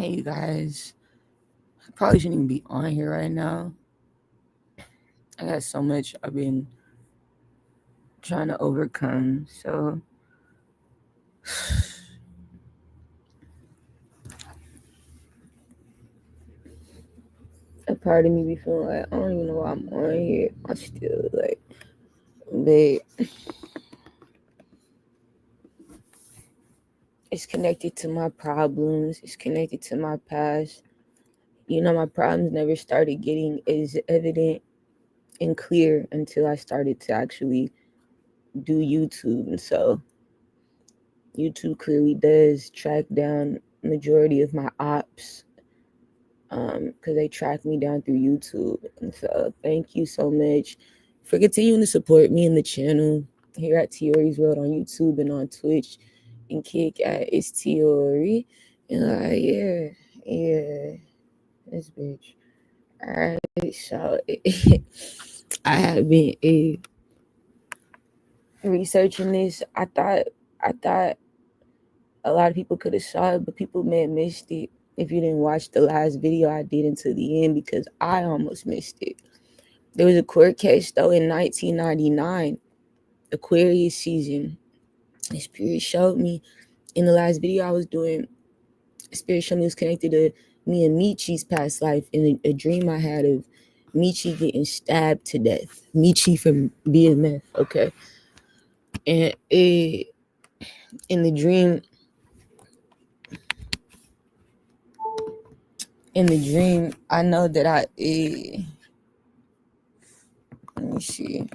Hey, you guys. I probably shouldn't even be on here right now. I got so much I've been trying to overcome. So, a part of me be feeling like, I don't even know why I'm on here. I'm still like, but it's connected to my problems. It's connected to my past. My problems never started getting as evident and clear until I started to actually do YouTube. And so YouTube clearly does track down majority of my ops, because they track me down through YouTube. And so thank you so much for continuing to support me in the channel here at Tiori's World on YouTube and on Twitch and Kick at It's Tiori. And yeah, this bitch. Alright, so I have been researching this. I thought a lot of people could have saw it, but people may have missed it if you didn't watch the last video I did until the end, because I almost missed it. There was a court case though in 1999, Aquarius season. And Spirit showed me in the last video I was doing, Spirit showed me it was connected to me and Meechi's past life in a dream I had of Meechi getting stabbed to death. Meechi from BMF, okay? And in the dream, I know that let me see.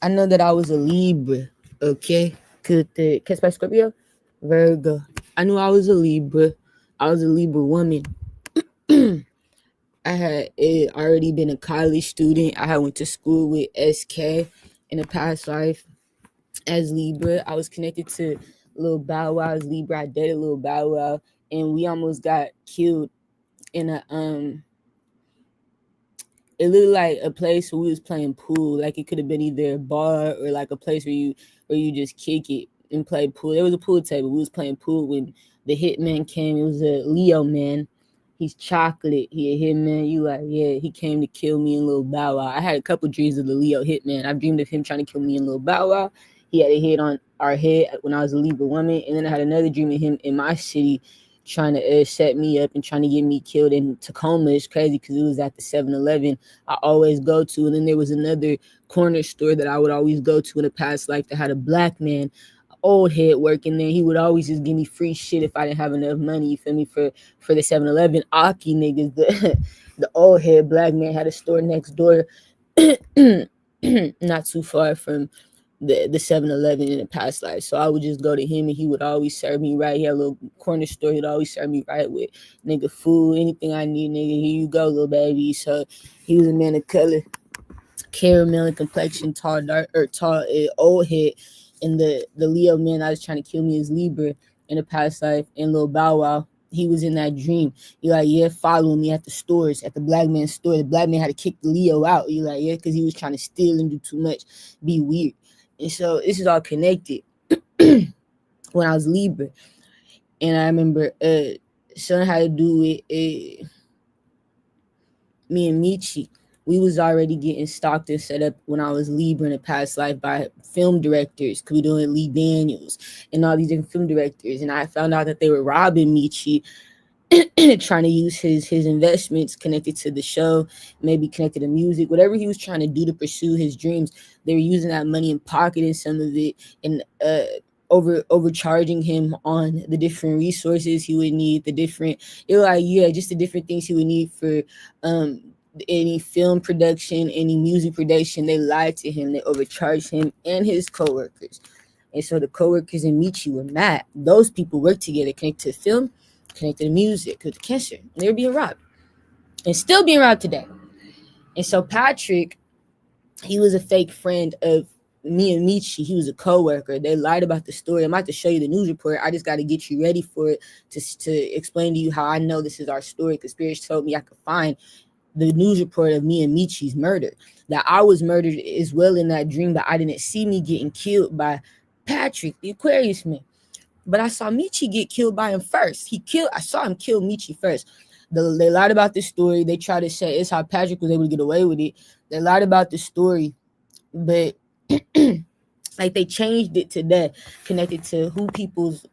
I know that I was a Libra, okay? Catch by Scorpio? Virgo. I knew I was a Libra. I was a Libra woman. I had already been a college student. I had went to school with SK in a past life as Libra. I was connected to Lil Bow Wow's Libra. I dated Lil Bow Wow, and we almost got killed in a it looked like a place where we was playing pool. Like it could have been either a bar or like a place where you just kick it and play pool. There was a pool table. We was playing pool when the hitman came. It was a Leo man. He's chocolate. He a hitman. You like, yeah, he came to kill me and Lil Bow Wow. I had a couple dreams of the Leo hitman. I've dreamed of him trying to kill me and Lil Bow Wow. He had a hit on our head when I was a Libra woman. And then I had another dream of him in my city trying to set me up and trying to get me killed in Tacoma. It's crazy because it was at the 7-Eleven I always go to. And then there was another corner store that I would always go to in a past life that had a black man, old head working there. He would always just give me free shit if I didn't have enough money, you feel me, for the 7-Eleven. Aki niggas, the old head black man had a store next door not too far from the 7-Eleven in the past life. So I would just go to him and he would always serve me right. He had a little corner store. He'd always serve me right with nigga food, anything I need, nigga. Here you go, little baby. So he was a man of color, caramel in complexion, tall, dark, or tall, old head. And the Leo man I was trying to kill me is Libra in the past life. And Lil Bow Wow, he was in that dream. You like, yeah, follow me at the stores, at the black man's store. The black man had to kick the Leo out. You like, yeah, because he was trying to steal and do too much, be weird. And so this is all connected when I was Libra. And I remember something had to do with me and Meechi. We was already getting stalked and set up when I was Libra in a past life by film directors, because we doing Lee Daniels and all these different film directors. And I found out that they were robbing Meechi, trying to use his investments connected to the show, maybe connected to music, whatever he was trying to do to pursue his dreams. They were using that money and pocketing some of it and overcharging him on the different resources he would need, just the different things he would need for any film production, any music production. They lied to him. They overcharged him and his coworkers. And so the coworkers and Meechi were mad. Those people worked together, connected to film, connected to music, connected to cancer. They were being robbed and still being robbed today. And so Patrick, he was a fake friend of me and Meechi. He was a coworker. They lied about the story. I'm about to show you the news report. I just got to get you ready for it to explain to you how I know this is our story, because Spirits told me I could find the news report of me and Meechi's murder, that I was murdered as well in that dream, but I didn't see me getting killed by Patrick, the Aquarius man. But I saw Meechi get killed by him first. I saw him kill Meechi first. They lied about this story. They tried to say it's how Patrick was able to get away with it. They lied about the story, but like they changed it to that, connected to who people's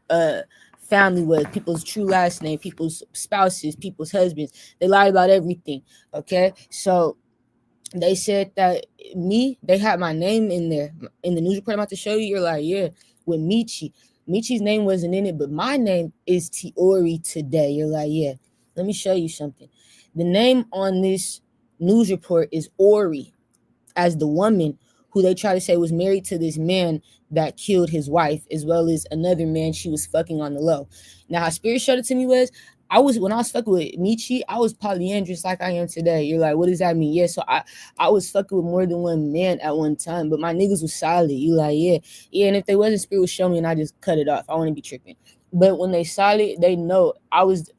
family was, people's true last name, people's spouses, people's husbands. They lied about everything. Okay, so they said that they had my name in there in the news report I'm about to show you. You're like, yeah, with Meechi. Meechi's name wasn't in it, but my name is Tiori today. You're like, yeah. Let me show you something. The name on this news report is Ori, as the woman who they try to say was married to this man that killed his wife, as well as another man she was fucking on the low. Now, how Spirit showed it to me was, when I was fucking with Meechi, I was polyandrous like I am today. You're like, what does that mean? Yeah, so I was fucking with more than one man at one time, but my niggas was solid. You like, yeah, and if they wasn't, Spirit would show me, and I just cut it off. I want to be tripping. But when they solid, they know I was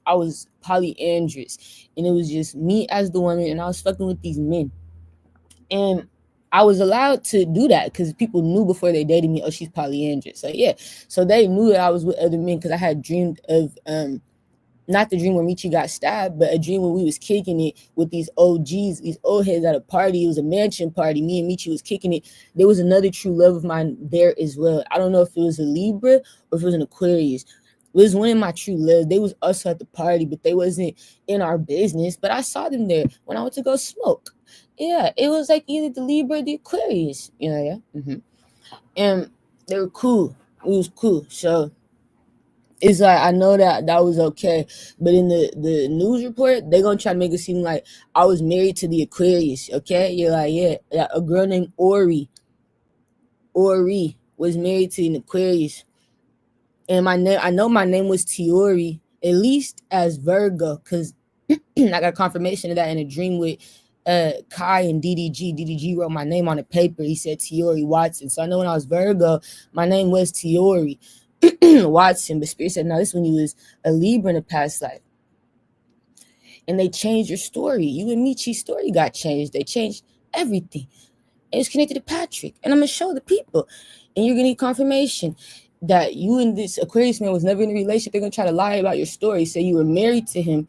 polyandrous, and it was just me as the woman, and I was fucking with these men. And I was allowed to do that because people knew before they dated me, oh, she's polyandrous. Like, yeah. So they knew that I was with other men because I had dreamed of not the dream where Meechi got stabbed, but a dream where we was kicking it with these OGs, these old heads at a party. It was a mansion party. Me and Meechi was kicking it. There was another true love of mine there as well. I don't know if it was a Libra or if it was an Aquarius. It was one of my true loves. They was also at the party, but they wasn't in our business. But I saw them there when I went to go smoke. Yeah, it was like either the Libra or the Aquarius. Yeah. And they were cool. It was cool. So it's like I know that was okay, but in the news report, they're gonna try to make it seem like I was married to the Aquarius. Okay, you're like, yeah, a girl named Ori was married to an Aquarius, and my name, I know my name was Tiori, at least as Virgo, because I got confirmation of that in a dream with Kai and DDG. DDG wrote my name on the paper. He said Tiori Watson. So I know when I was Virgo, my name was Tiori Watson. But Spirit said, no, this is when you was a Libra in the past life. And they changed your story. You and Meechi's story got changed. They changed everything. And it's connected to Patrick. And I'm going to show the people. And you're going to need confirmation that you and this Aquarius man was never in a relationship. They're going to try to lie about your story. Say you were married to him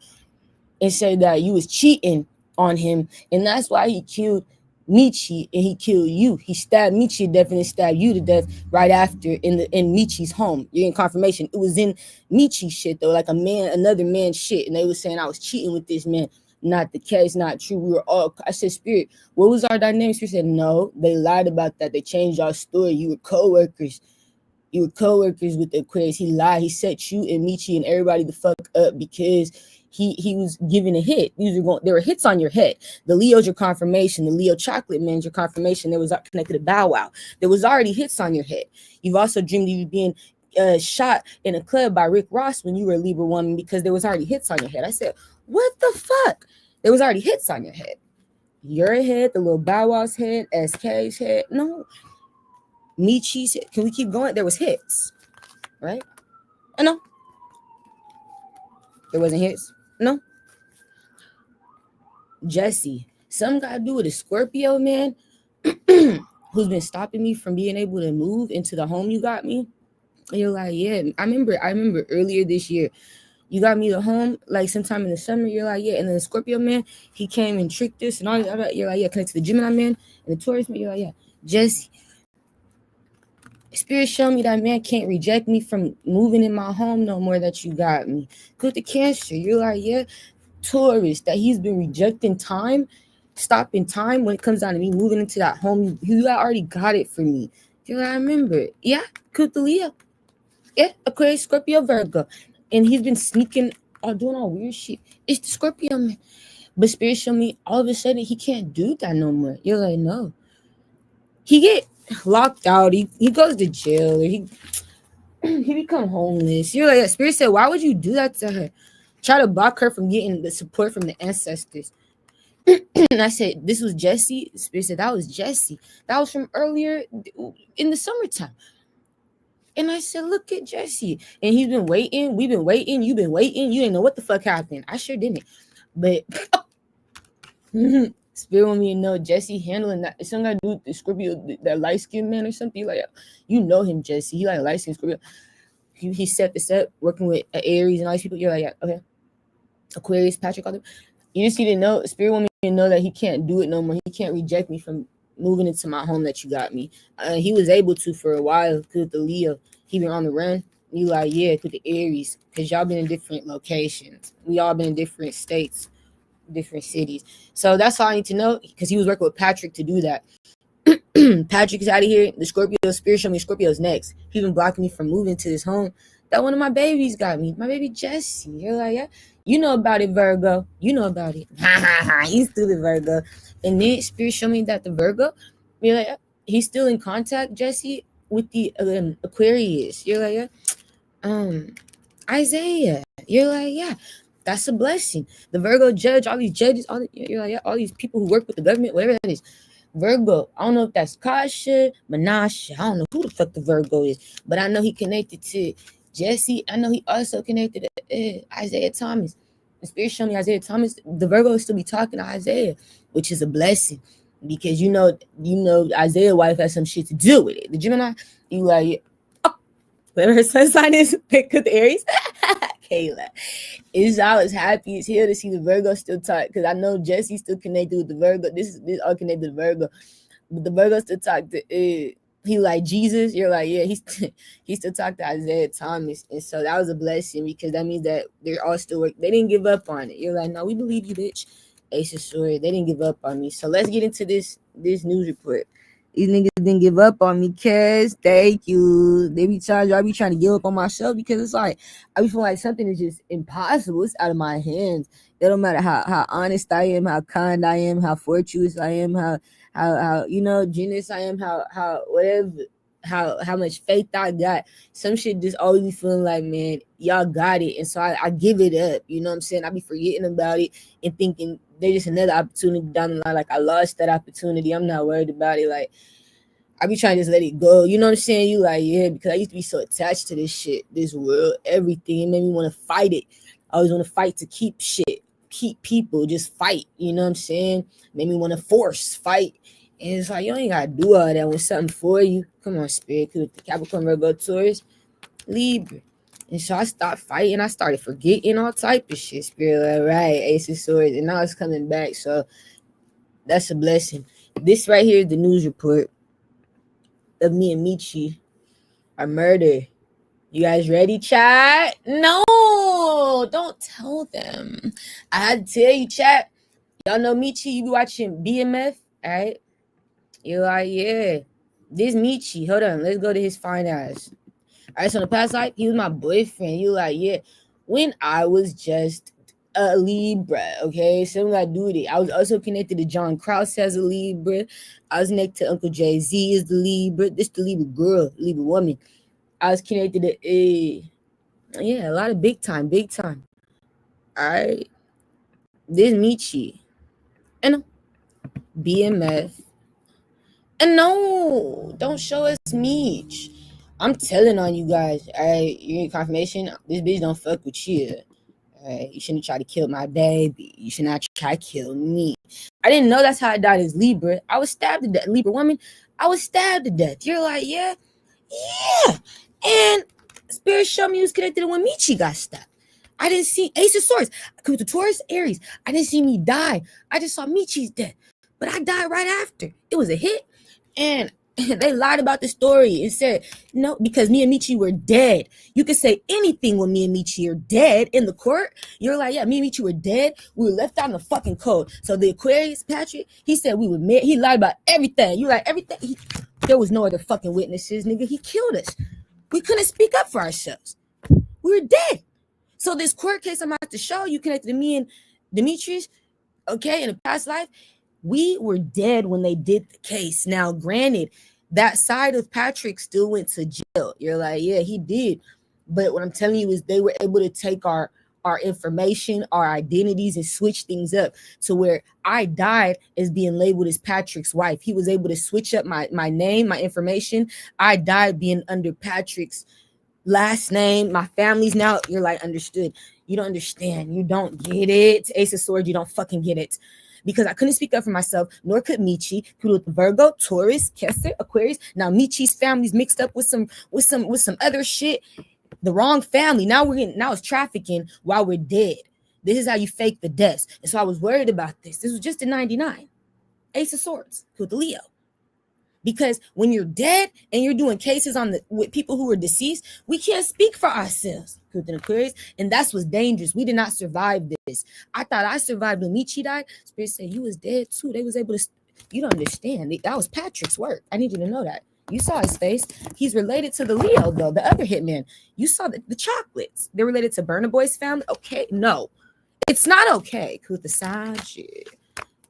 and say that you was cheating on him, and that's why he killed Meechi and he killed you. He stabbed Meechi to death and then stabbed you to death right after in Meechi's home. You're in confirmation. It was in Meechi shit though, like another man's shit, and they were saying I was cheating with this man. Not the case, not true. We were all. I said, Spirit, what was our dynamic? Spirit said, no, they lied about that. They changed our story. You were co-workers. You were co-workers with the Aquarius. He lied. He set you and Meechi and everybody the fuck up because he was giving a hit. There were hits on your head. The Leo's your confirmation. The Leo chocolate man's your confirmation. There was connected to Bow Wow. There was already hits on your head. You've also dreamed of you being shot in a club by Rick Ross when you were a Libra woman because there was already hits on your head. I said, what the fuck? There was already hits on your head. Your head, the little Bow Wow's head, SK's head. No. Meechi's head. Can we keep going? There was hits. Right? No. There wasn't hits. No. Jesse, something got to do with a Scorpio man who's been stopping me from being able to move into the home you got me. And you're like, yeah, I remember earlier this year, you got me the home like sometime in the summer. You're like, yeah, and then the Scorpio man, he came and tricked us and all that. You're like, yeah, connected to the Gemini man and the Taurus man. You're like, yeah, Jesse. Spirit showed me that man can't reject me from moving in my home no more that you got me. Good to Cancer. You're like, yeah, Taurus, that he's been rejecting time, stopping time when it comes down to me moving into that home. You already got it for me. You're like, I remember it. Yeah, good to Leo. Yeah, Aquarius, Scorpio, Virgo. And he's been sneaking, doing all weird shit. It's the Scorpio man. But Spirit showed me all of a sudden he can't do that no more. You're like, no. He get locked out. He goes to jail. Or he become homeless. You're like, yeah. Spirit said, why would you do that to her? Try to block her from getting the support from the ancestors. And I said, this was Jesse. Spirit said, that was Jesse. That was from earlier in the summertime. And I said, look at Jesse. And he's been waiting. We've been waiting. You've been waiting. You didn't know what the fuck happened. I sure didn't. But Spirit want me to know Jesse handling that. It's something I do with the Scorpio, that light-skinned man or something. Like, you know him, Jesse. He like light-skinned Scorpio. he set this up working with Aries and all these people. You're like, yeah, okay. Aquarius, Patrick, all them. You just need to know, Spirit want me to know that he can't do it no more. He can't reject me from moving into my home that you got me. He was able to for a while because the Leo, he been on the run. You like, yeah, with the Aries, because y'all been in different locations. We all been in different states, different cities. So that's all I need to know, because he was working with Patrick to do that. Patrick is out of here. The Scorpio Spirit show me Scorpio's next. He been blocking me from moving to this home that one of my babies got me. My baby Jesse. You're like, yeah, you know about it, Virgo. You know about it. He's still the Virgo. And then Spirit show me that the Virgo, you're like, yeah, he's still in contact, Jesse, with the Aquarius. You're like, yeah, Isaiah. You're like, yeah, that's a blessing. The Virgo judge, all these judges, you're like, yeah, all these people who work with the government, whatever that is. Virgo, I don't know if that's Kasha, Menashe. I don't know who the fuck the Virgo is, but I know he connected to Jesse. I know he also connected to Isaiah Thomas. The Spirit showed me Isaiah Thomas. The Virgo still be talking to Isaiah, which is a blessing, because you know Isaiah's wife has some shit to do with it. The Gemini, you like, oh, whatever her sun sign is, pick the Aries. Kayla. It's always happy as hell to see the Virgo still talk, because I know Jesse's still connected with the Virgo. This all connected to the Virgo, but the Virgo still talk to he like Jesus. You're like, yeah, he still talk to Isaiah Thomas, and so that was a blessing, because that means that they're all still working. They didn't give up on it. You're like, no, we believe you, bitch. Ace of Swords. They didn't give up on me. So let's get into this news report. These niggas didn't give up on me, cuz. Thank you. I be trying to give up on myself, because it's like, I be feeling like something is just impossible. It's out of my hands. It don't matter how honest I am, how kind I am, how fortuitous I am, how generous I am, how whatever, how much faith I got. Some shit just always be feeling like, man, y'all got it. And so I give it up. You know what I'm saying? I be forgetting about it and thinking there's just another opportunity down the line. Like, I lost that opportunity. I'm not worried about it. Like, I be trying to just let it go. You know what I'm saying? You like, yeah, because I used to be so attached to this shit, this world, everything. It made me want to fight it. I always want to fight to keep shit, keep people, just fight. You know what I'm saying? Made me want to force, fight. And it's like, you ain't got to do all that when something for you. Come on, Spirit. Because the Capricorn, Virgo, Taurus, Libra. And so I stopped fighting. I started forgetting all type of shit. Spirit, like, right, Ace of Swords. And now it's coming back. So that's a blessing. This right here is the news report of me and Meechi, our murder. You guys ready, chat? No, don't tell them. I had to tell you, chat. Y'all know Meechi, you be watching BMF, all right? You're like, yeah, this Meechi. Hold on, let's go to his fine ass. All right, so in the past life, he was my boyfriend. You like, yeah, when I was just a Libra, okay? Something got to do with it. I was also connected to John Krause as a Libra. I was connected to Uncle Jay-Z as the Libra. This the Libra girl, Libra woman. I was connected to, a lot of big time. All right? This Meechi. And BMF. And no, don't show us Meech. I'm telling on you guys, all right? You need confirmation? This bitch don't fuck with you. All right? You shouldn't try to kill my baby. You should not try to kill me. I didn't know that's how I died as Libra. I was stabbed to death. Libra woman, I was stabbed to death. You're like, yeah. And Spirit showed me he was connected to when Meechi got stabbed. I didn't see Ace of Swords. With the Taurus, Aries. I didn't see me die. I just saw Meechi's death. But I died right after. It was a hit. And they lied about the story and said, no, because me and Meechi were dead. You could say anything when me and Meechi are dead in the court. You're like, yeah, me and Meechi were dead. We were left out in the fucking cold. So the Aquarius, Patrick, he said we were married. He lied about everything. You like everything. There was no other fucking witnesses, nigga. He killed us. We couldn't speak up for ourselves. We were dead. So this court case I'm about to show you connected to me and Demetrius, okay, in a past life, we were dead when they did the case. Now, granted, that side of Patrick still went to jail. You're like, yeah, he did. But what I'm telling you is they were able to take our information, our identities, and switch things up to where I died as being labeled as Patrick's wife. He was able to switch up my name, my information. I died being under Patrick's last name. My family's now, you're like, understood. You don't understand. You don't get it. Ace of Swords, you don't fucking get it. Because I couldn't speak up for myself, nor could Meechi, who with Virgo, Taurus, Cancer, Aquarius. Now Meechi's family's mixed up with some other shit. The wrong family. Now it's trafficking while we're dead. This is how you fake the deaths. And so I was worried about this. This was just in 99. Ace of Swords with the Leo. Because when you're dead and you're doing cases with people who are deceased, we can't speak for ourselves with an Aquarius, and that's what's dangerous. We did not survive this. I thought I survived when Meechi died. Spirit said you was dead too. They was able to. You don't understand. That was Patrick's work. I need you to know that. You saw his face. He's related to the Leo though, the other hitman. You saw the chocolates. They're related to Burna Boy's family. Okay, no, it's not okay. With the Sag.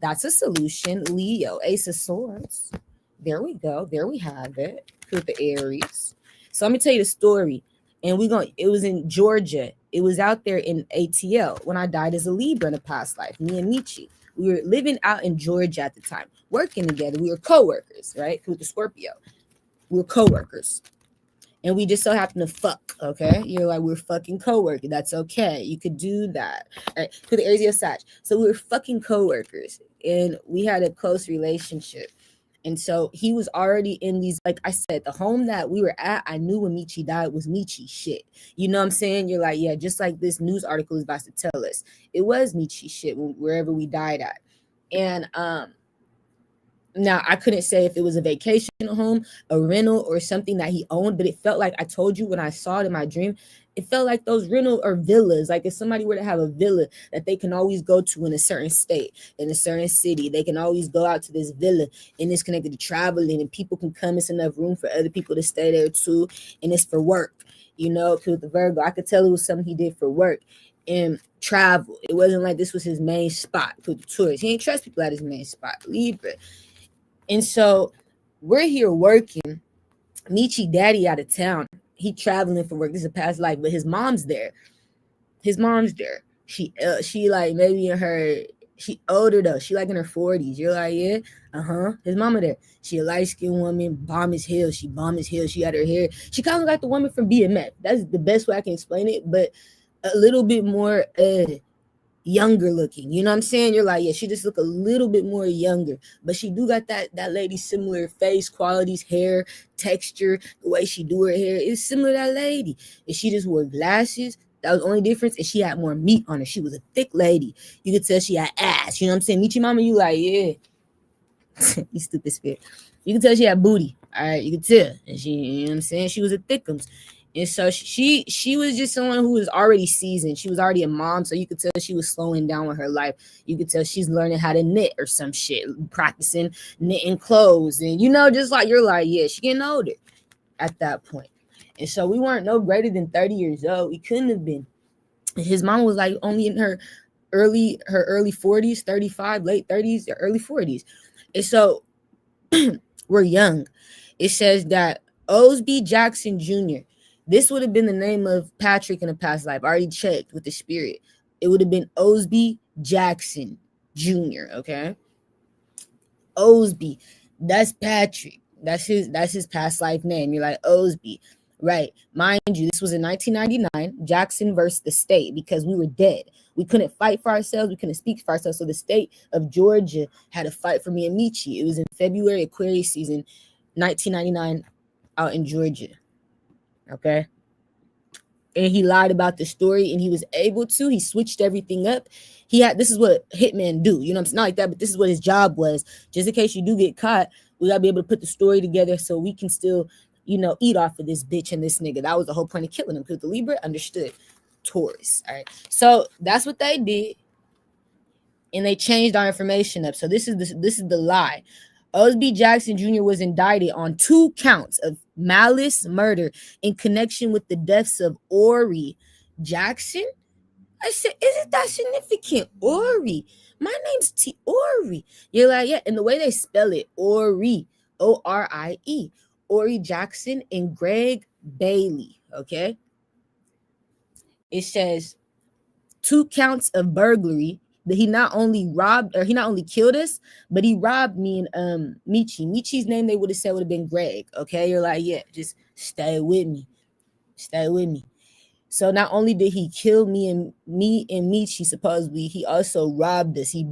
That's a solution. Leo, Ace of Swords. There we go. There we have it. With the Aries. So let me tell you the story. And it was in Georgia. It was out there in ATL when I died as a Libra in a past life. Me and Meechi. We were living out in Georgia at the time, working together. We were co-workers, right? With the Scorpio. We were co-workers. And we just so happened to fuck, okay? You're like, we're fucking co-working. That's okay. You could do that. Right? To the Aries of Sag. So we were fucking co-workers. And we had a close relationship. And so he was already in these, like I said, the home that we were at, I knew when Meechi died was Meechi shit. You know what I'm saying? You're like, yeah, just like this news article is about to tell us. It was Meechi shit wherever we died at. And now I couldn't say if it was a vacation home, a rental, or something that he owned, but it felt like, I told you when I saw it in my dream, it felt like those rental or villas. Like if somebody were to have a villa that they can always go to in a certain state, in a certain city, they can always go out to this villa, and it's connected to traveling, and people can come. It's enough room for other people to stay there too, and it's for work. You know, because the Virgo, I could tell it was something he did for work and travel. It wasn't like this was his main spot. With the tourists, he ain't trust people at his main spot. Libra. And so we're here working. Meechi daddy out of town. He traveling for work. This is a past life, but his mom's there. His mom's there. She like maybe she older though. She like in her 40s. You're like, yeah, His mama there. She a light-skinned woman, bomb as hell. She bomb as hell. She had her hair. She kind of like the woman from BMF. That's the best way I can explain it, but a little bit more younger looking. You know what I'm saying? You're like, yeah, she just look a little bit more younger, but she do got that lady similar face qualities, hair texture, the way she do her hair is similar to that lady. And she just wore glasses. That was the only difference. And she had more meat on her. She was a thick lady. You could tell she had ass. You know what I'm saying? Meechi mama, you like, yeah. You stupid spirit. You can tell she had booty. All right, you can tell. And she, you know what I'm saying? She was a thickums. And so she was just someone who was already seasoned. She was already a mom, so you could tell she was slowing down with her life. You could tell she's learning how to knit or some shit, practicing knitting clothes. And, you know, just like you're like, yeah, she getting older at that point. And so we weren't no greater than 30 years old. We couldn't have been. His mom was like only in her early 40s, 35, late 30s, or early 40s. And so we're young. It says that Osby Jackson Jr., this would have been the name of Patrick in a past life. I already checked with the spirit. It would have been Osby Jackson Jr., okay? Osby. That's Patrick. That's his past life name. You're like, Osby. Right. Mind you, this was in 1999, Jackson versus the state, because we were dead. We couldn't fight for ourselves. We couldn't speak for ourselves. So the state of Georgia had a fight for me and Meechi. It was in February, Aquarius season, 1999, out in Georgia. Okay. And he lied about the story, and he was able to. He switched everything up. This is what hitmen do. You know, it's not like that, but this is what his job was. Just in case you do get caught, we got to be able to put the story together so we can still, you know, eat off of this bitch and this nigga. That was the whole point of killing him, because the Libra understood. Taurus. All right. So that's what they did. And they changed our information up. So this is the lie. Osby Jackson Jr. was indicted on 2 counts of malice murder in connection with the deaths of Ori Jackson. I said, isn't that significant? Ori. My name's T. Ori. You're like, yeah. And the way they spell it, Ori, O-R-I-E. Ori Jackson and Greg Bailey. Okay. It says 2 counts of burglary. That he not only killed us, but he robbed me and Meechi. Meechi's name they would have said would have been Greg. Okay, you're like, yeah, just stay with me. So not only did he kill me and Meechi, supposedly, he also robbed us. He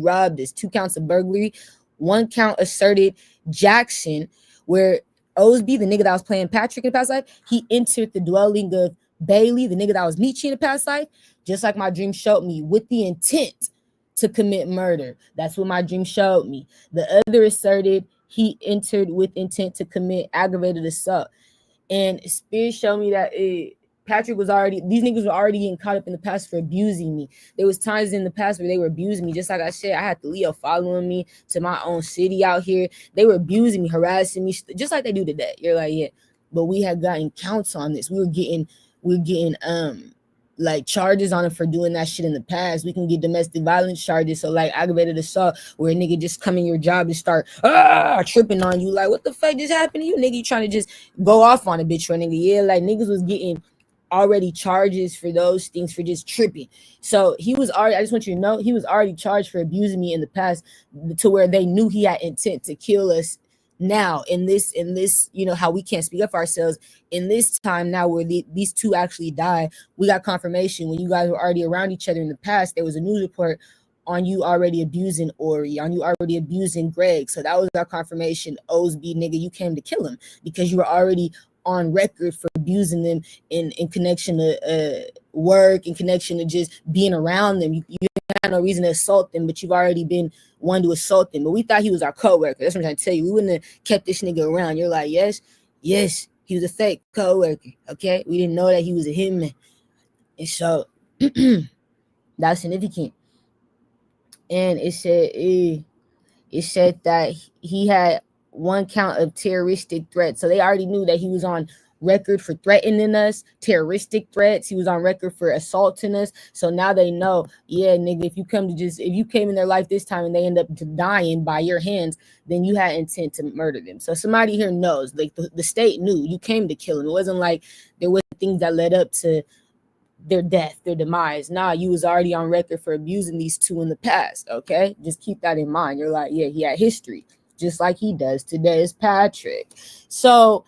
robbed us. 2 counts of burglary. 1 count asserted Jackson, where Osby, the nigga that was playing Patrick in the past life, he entered the dwelling of Bailey, the nigga that was Meechi in the past life, just like my dream showed me, with the intent to commit murder. That's what my dream showed me. The other asserted he entered with intent to commit aggravated assault. And Spirit showed me that Patrick was already, these niggas were already getting caught up in the past for abusing me. There was times in the past where they were abusing me. Just like I said, I had the Leo following me to my own city out here. They were abusing me, harassing me, just like they do today. You're like, yeah. But we had gotten counts on this. We were getting like charges on it for doing that shit in the past. We can get domestic violence charges. So like aggravated assault, where a nigga just come in your job and start tripping on you. Like, what the fuck just happened to you, nigga? You trying to just go off on a bitch for a nigga. Yeah, like niggas was getting already charges for those things for just tripping. So he was already, I just want you to know, he was already charged for abusing me in the past, to where they knew he had intent to kill us. Now in this, you know, how we can't speak up for ourselves in this time now, where these two actually died, we got confirmation. When you guys were already around each other in the past, there was a news report on you already abusing Ori, on you already abusing Greg. So that was our confirmation. Osby, nigga, you came to kill him because you were already on record for abusing them in connection to work, in connection to just being around them. You had no reason to assault them, but you've already been one to assault them. But we thought he was our co-worker. That's what I'm trying to tell you. We wouldn't have kept this nigga around. You're like, yes, he was a fake co-worker. Okay, we didn't know that he was a hitman. And so that's significant. And it said that he had one count of terroristic threats. So they already knew that he was on record for threatening us, terroristic threats. He was on record for assaulting us. So now they know, yeah, nigga, if you came in their life this time and they end up dying by your hands, then you had intent to murder them. So somebody here knows, like the state knew you came to kill him. It wasn't like there was things that led up to their death, their demise. Nah, you was already on record for abusing these two in the past. Okay, just keep that in mind. You're like, yeah, he had history, just like he does today is Patrick. So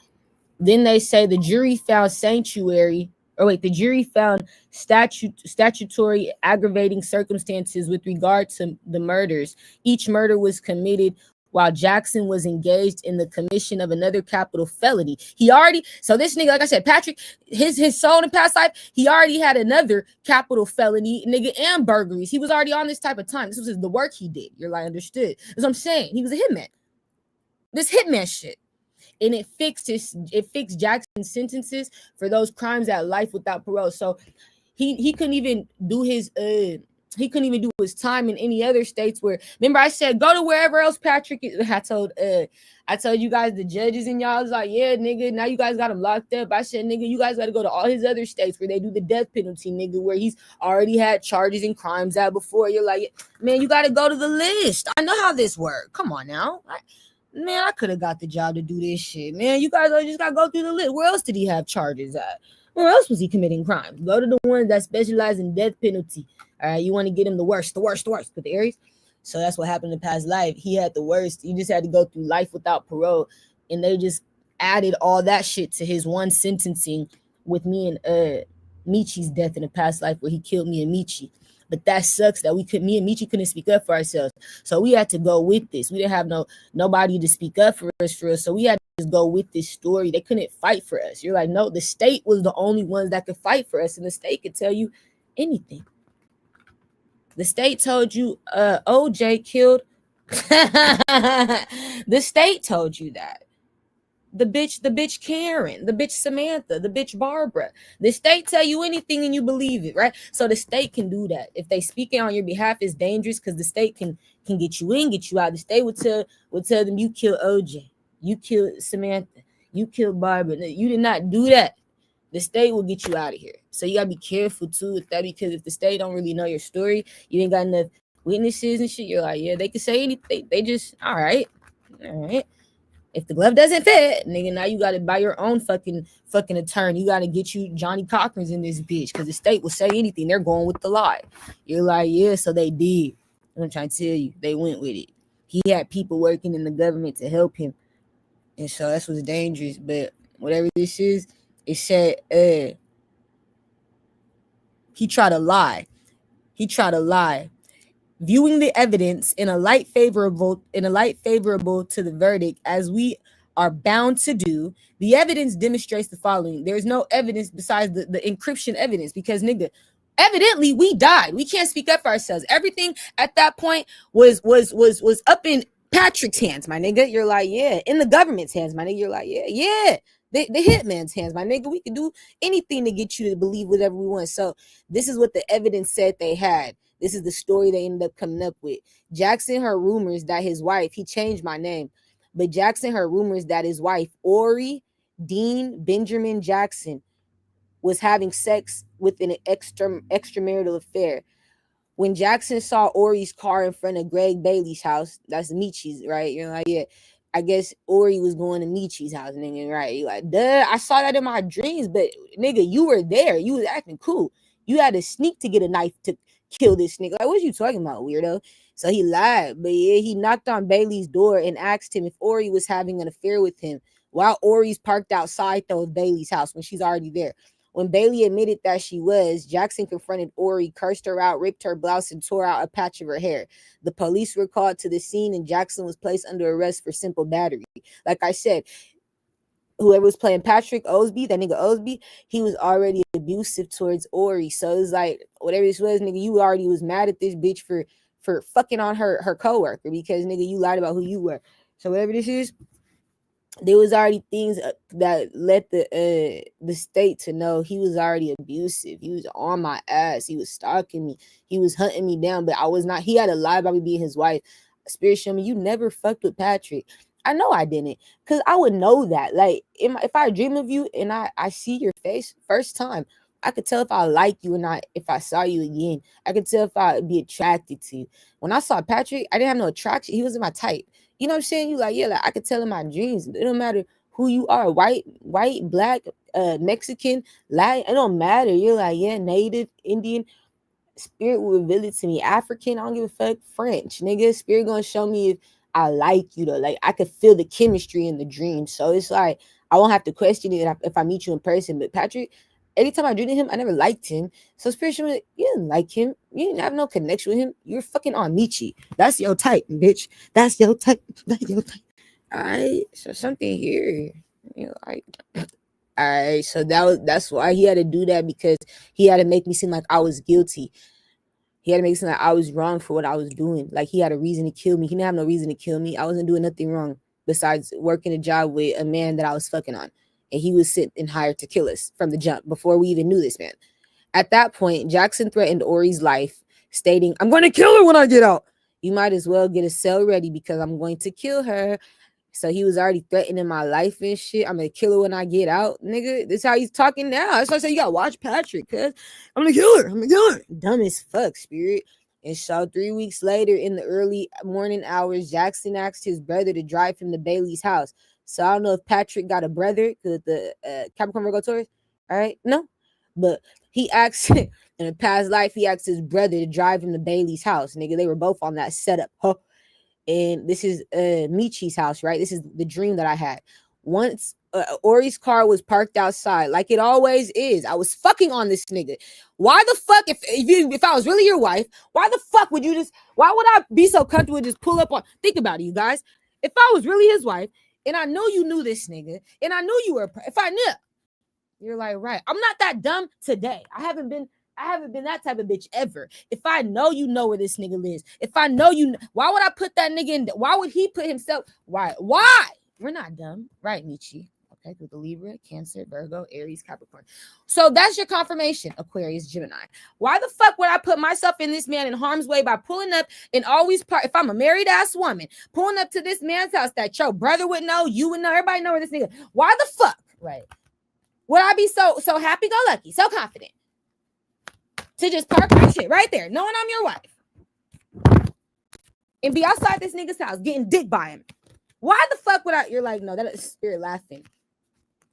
then they say the jury found the jury found statutory aggravating circumstances with regard to the murders. Each murder was committed while Jackson was engaged in the commission of another capital felony. So this nigga, like I said, Patrick, his soul in past life, he already had another capital felony, nigga, and burglaries. He was already on this type of time. This was the work he did. You're like, understood. That's what I'm saying. He was a hitman. This hitman shit. And it fixed Jackson's sentences for those crimes at life without parole. So he couldn't even do his time in any other states. Where, remember I said go to wherever else Patrick is. I told you guys, the judges, and y'all was like, yeah, nigga, now you guys got him locked up. I said, nigga, you guys got to go to all his other states where they do the death penalty, nigga, where he's already had charges and crimes at before. You're like, man, you got to go to the list. I know how this works. Come on now. Man, I could have got the job to do this shit. Man, you guys just got to go through the list. Where else did he have charges at? Where else was he committing crimes? Go to the ones that specialize in death penalty. All right, you want to get him the worst. Put the Aries. So that's what happened in past life. He had the worst. He just had to go through life without parole. And they just added all that shit to his one sentencing with me and Meechi's death in the past life, where he killed me and Meechi. But that sucks that me and Meechi couldn't speak up for ourselves. So we had to go with this. We didn't have nobody to speak up for us. So we had to just go with this story. They couldn't fight for us. You're like, no, the state was the only ones that could fight for us, and the state could tell you anything. The state told you OJ killed. The state told you that. The bitch Karen, the bitch Samantha, the bitch Barbara. The state tell you anything and you believe it, right? So the state can do that. If they speaking on your behalf, it's dangerous because the state can get you in, get you out. The state would tell them you killed OJ, you killed Samantha, you killed Barbara. You did not do that. The state will get you out of here. So you gotta be careful too with that, because if the state don't really know your story, you ain't got enough witnesses and shit. You're like, yeah, they can say anything. They just all right. If the glove doesn't fit, nigga, now you gotta buy your own fucking attorney. You gotta get you Johnny Cochran's in this bitch, because the state will say anything. They're going with the lie. You're like, yeah, so they did. I'm trying to tell you, they went with it. He had people working in the government to help him, and so that's what's dangerous. But whatever this is, it said he tried to lie. Viewing the evidence in a light favorable to the verdict, as we are bound to do. The evidence demonstrates the following. There's no evidence besides the encryption evidence because, nigga, evidently we died. We can't speak up for ourselves. Everything at that point was up in Patrick's hands, my nigga. You're like, yeah. In the government's hands, my nigga. You're like, yeah. The hitman's hands, my nigga. We can do anything to get you to believe whatever we want. So this is what the evidence said they had. This is the story they ended up coming up with. Jackson heard rumors that his wife, he changed my name, but Jackson heard rumors that his wife, Ori Dean Benjamin Jackson, was having sex with an extramarital affair. When Jackson saw Ori's car in front of Greg Bailey's house, that's Meechi's, right? You're like, yeah, I guess Ori was going to Meechi's house, nigga, right? You're like, duh, I saw that in my dreams, but nigga, you were there. You was acting cool. You had to sneak to get a knife to kill this nigga. Like, what you talking about, weirdo? So he lied, but yeah, he knocked on Bailey's door and asked him if Ori was having an affair with him while Ori's parked outside though of Bailey's house when she's already there. When Bailey admitted that she was, Jackson confronted Ori, cursed her out, ripped her blouse, and tore out a patch of her hair. The police were called to the scene, and Jackson was placed under arrest for simple battery. Like I said, whoever was playing Patrick Osby, that nigga Osby, he was already abusive towards Ori. So it's like, whatever this was, nigga, you already was mad at this bitch for fucking on her coworker because, nigga, you lied about who you were. So whatever this is, there was already things that let the state to know he was already abusive. He was on my ass. He was stalking me. He was hunting me down, but I was not. He had to lie about me being his wife. Spirit showed me, you never fucked with Patrick. I know I didn't, because I would know that. Like, if I dream of you and I see your face first time, I could tell if I like you or not if I saw you again. I could tell if I'd be attracted to you. When I saw Patrick, I didn't have no attraction. He wasn't my type. You know what I'm saying? You like, yeah, like I could tell in my dreams. It don't matter who you are, white, black, Mexican, Latin. It don't matter. You're like, yeah, Native, Indian. Spirit will reveal it to me. African, I don't give a fuck. French, nigga. Spirit gonna show me if I like you though. Like I could feel the chemistry in the dream. So it's like I won't have to question it if I meet you in person. But Patrick, anytime I dreamed of him, I never liked him. So Spirit showed me, you didn't like him. You didn't have no connection with him. You're fucking on Meechi. That's your type, bitch. That's your type. That's your type. All right. So something here. You know, like, all right. So that's why he had to do that, because he had to make me seem like I was guilty. He had to make it seem like I was wrong for what I was doing. Like he had a reason to kill me. He didn't have no reason to kill me. I wasn't doing nothing wrong besides working a job with a man that I was fucking on. And he was sent and hired to kill us from the jump before we even knew this man. At that point, Jackson threatened Ori's life, stating, I'm going to kill her when I get out. You might as well get a cell ready because I'm going to kill her. So he was already threatening my life and shit. I'm going to kill her when I get out, nigga. This is how he's talking now. That's why I said you got to watch Patrick, cuz I'm going to kill her. I'm going to kill her. Dumb as fuck, Spirit. And so 3 weeks later, in the early morning hours, Jackson asked his brother to drive him to Bailey's house. So I don't know if Patrick got a brother, because the Capricorn Virgo Taurus, all right? No. But he asked, in a past life, he asked his brother to drive him to Bailey's house. Nigga, they were both on that setup. Huh? And this is Meechi's house, right? This is the dream that I had. Once Ori's car was parked outside, like it always is. I was fucking on this nigga. Why the fuck, if I was really your wife, why the fuck would you why would I be so comfortable to just pull up on, think about it, you guys. If I was really his wife, and I know you knew this nigga, and I knew you were, if I knew, you're like, right, I'm not that dumb today. I haven't been that type of bitch ever. If I know you know where this nigga lives, if I know you, why would I put that nigga in? Why would he put himself? Why? We're not dumb, right, Meechi? Okay, with the Libra, Cancer, Virgo, Aries, Capricorn. So that's your confirmation, Aquarius, Gemini. Why the fuck would I put myself in this man in harm's way by pulling up and always if I'm a married ass woman, pulling up to this man's house that your brother would know, you would know, everybody know where this nigga. Why the fuck, right? Would I be so happy-go-lucky, so confident to just park my shit right there, knowing I'm your wife, and be outside this nigga's house getting dick by him? Why the fuck would I? You're like, no, that is Spirit laughing.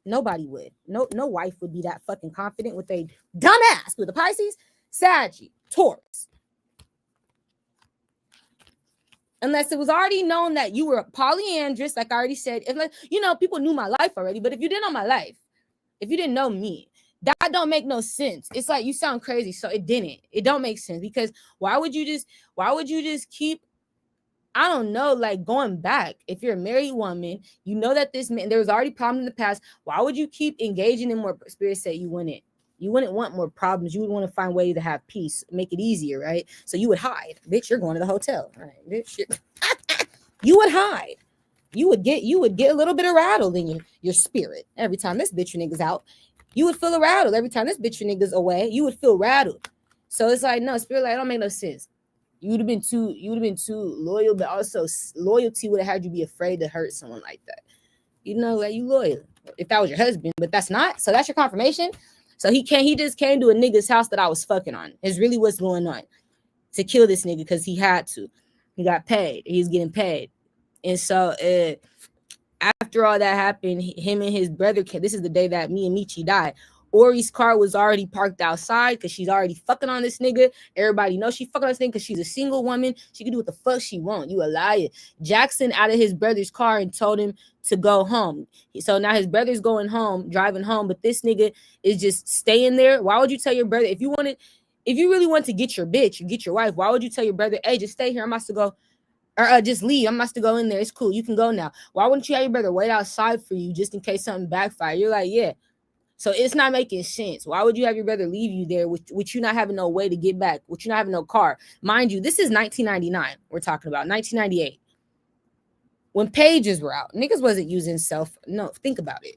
Nobody would. No wife would be that fucking confident with a dumb ass with a Pisces, Saggy, Taurus. Unless it was already known that you were polyandrous, like I already said. If, you know, people knew my life already, but if you didn't know my life, if you didn't know me, that don't make no sense. It's like you sound crazy, so it don't make sense, because why would you just keep I don't know, like going back, if you're a married woman, you know that this man, there was already problems in the past. Why would you keep engaging in more? Spirit said you wouldn't want more problems. You would want to find ways to have peace, make it easier, right? So you would hide. Bitch, you're going to the hotel. All right, bitch. You would hide. You would get a little bit of rattled in your spirit every time this bitch your nigga's out. You would feel rattled every time this bitch your nigga's away. You would feel rattled. So it's like, no, spirit, like, it don't make no sense. You would have been too loyal, but also loyalty would have had you be afraid to hurt someone like that. You know, like, you loyal if that was your husband, but that's not. So that's your confirmation. So he just came to a nigga's house that I was fucking on. It's really what's going on, to kill this nigga because he had to. He got paid. He's getting paid. And so after all that happened, him and his brother came. This is the day that me and Meechi died. Ori's car was already parked outside because she's already fucking on this nigga. Everybody knows she fucking on this nigga because she's a single woman. She can do what the fuck she want. You a liar. Jackson out of his brother's car and told him to go home. So now his brother's going home, driving home, but this nigga is just staying there. Why would you tell your brother, if you really want to get your bitch, get your wife, why would you tell your brother, hey, just stay here, I'm about to go, or just leave, I'm about to go in there, it's cool, you can go now? Why wouldn't you have your brother wait outside for you just in case something backfire? You're like, yeah. So it's not making sense. Why would you have your brother leave you there with you not having no way to get back, with you not having no car? Mind you, this is 1999 we're talking about, 1998. When pages were out, niggas wasn't using no, think about it.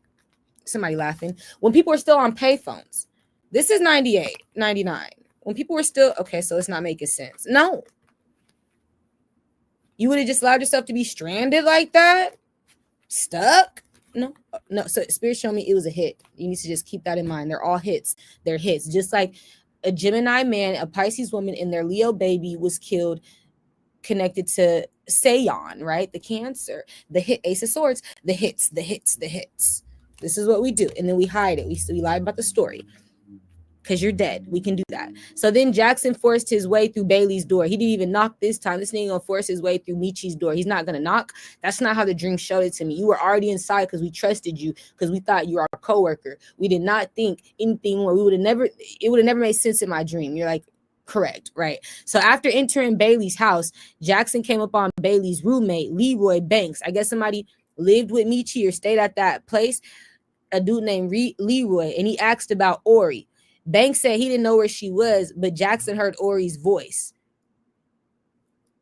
Somebody laughing. When people were still on payphones. This is 98, 99. When people were still, okay, so it's not making sense. No. You would have just allowed yourself to be stranded like that? Stuck? No. So Spirit showed me it was a hit. You need to just keep that in mind. They're all hits. They're hits. Just like a Gemini man, a Pisces woman, and their Leo baby was killed, connected to Seion, right? The Cancer, the hit, Ace of Swords, the hits. This is what we do. And then we hide it. We lie about the story. Because you're dead. We can do that. So then Jackson forced his way through Bailey's door. He didn't even knock this time. This nigga gonna force his way through Meechi's door. He's not gonna knock. That's not how the dream showed it to me. You were already inside because we trusted you, because we thought you were our coworker. We did not think anything more. It would have never made sense in my dream. You're like, correct, right? So after entering Bailey's house, Jackson came upon Bailey's roommate, Leroy Banks. I guess somebody lived with Meechi or stayed at that place, a dude named Leroy, and he asked about Ori. Banks said he didn't know where she was, but Jackson heard Ori's voice.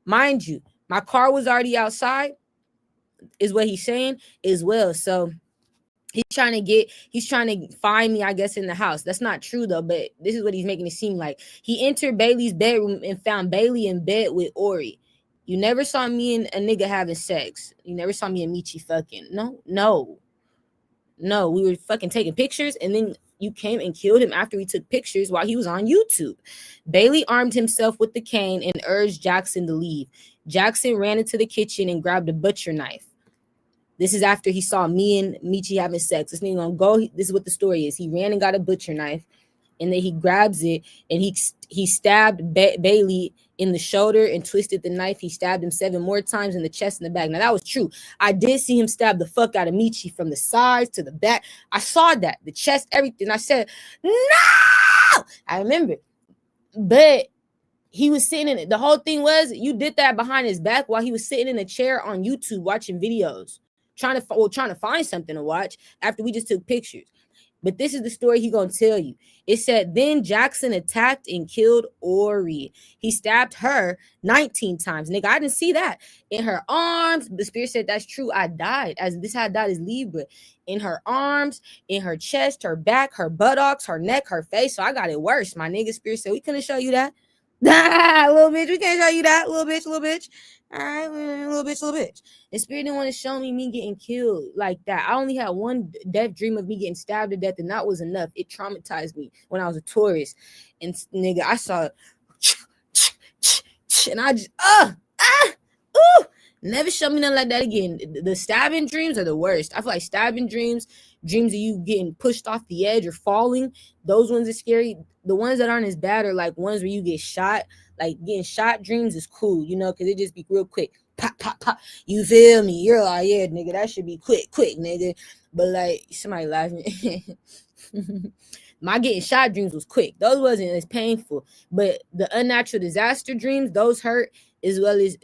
Mind you, my car was already outside, is what he's saying as well. So he's trying to find me, I guess, in the house. That's not true though, but this is what he's making it seem like. He entered Bailey's bedroom and found Bailey in bed with Ori. You never saw me and a nigga having sex. You never saw me and Meechi fucking. No. We were fucking taking pictures, and then you came and killed him after we took pictures while he was on YouTube. Bailey armed himself with the cane and urged Jackson to leave. Jackson ran into the kitchen and grabbed a butcher knife. This is after he saw me and Meechi having sex. This nigga gonna go. This is what the story is. He ran and got a butcher knife, and then he grabs it and he stabbed Bailey in the shoulder and twisted the knife. He stabbed him 7 more times in the chest and the back. Now that was true. I did see him stab the fuck out of Meechi from the sides to the back. I saw that, the chest, everything. I said, no! I remember. But he was sitting in it. The whole thing was, you did that behind his back while he was sitting in a chair on YouTube watching videos, trying to find something to watch after we just took pictures. But this is the story he gonna tell you. It said, then Jackson attacked and killed Ori. He stabbed her 19 times. Nigga, I didn't see that. In her arms, the spirit said, that's true, I died. As this how I died is Libra. In her arms, in her chest, her back, her buttocks, her neck, her face. So I got it worse. My nigga spirit said, we couldn't show you that. Little bitch, we can't show you that. Little bitch. All right, little bitch. The spirit didn't want to show me getting killed like that. I only had one death dream of me getting stabbed to death, and that was enough. It traumatized me when I was a Taurus. And nigga, I saw and I just never show me nothing like that again. The stabbing dreams are the worst. I feel like stabbing dreams of you getting pushed off the edge or falling, those ones are scary. The ones that aren't as bad are like ones where you get shot. Like getting shot dreams is cool, you know, because it just be real quick. Pop, pop, pop. You feel me? You're like, yeah, nigga, that should be quick, nigga. But like, somebody laughing. My getting shot dreams was quick. Those wasn't as painful. But the unnatural disaster dreams, those hurt. as well as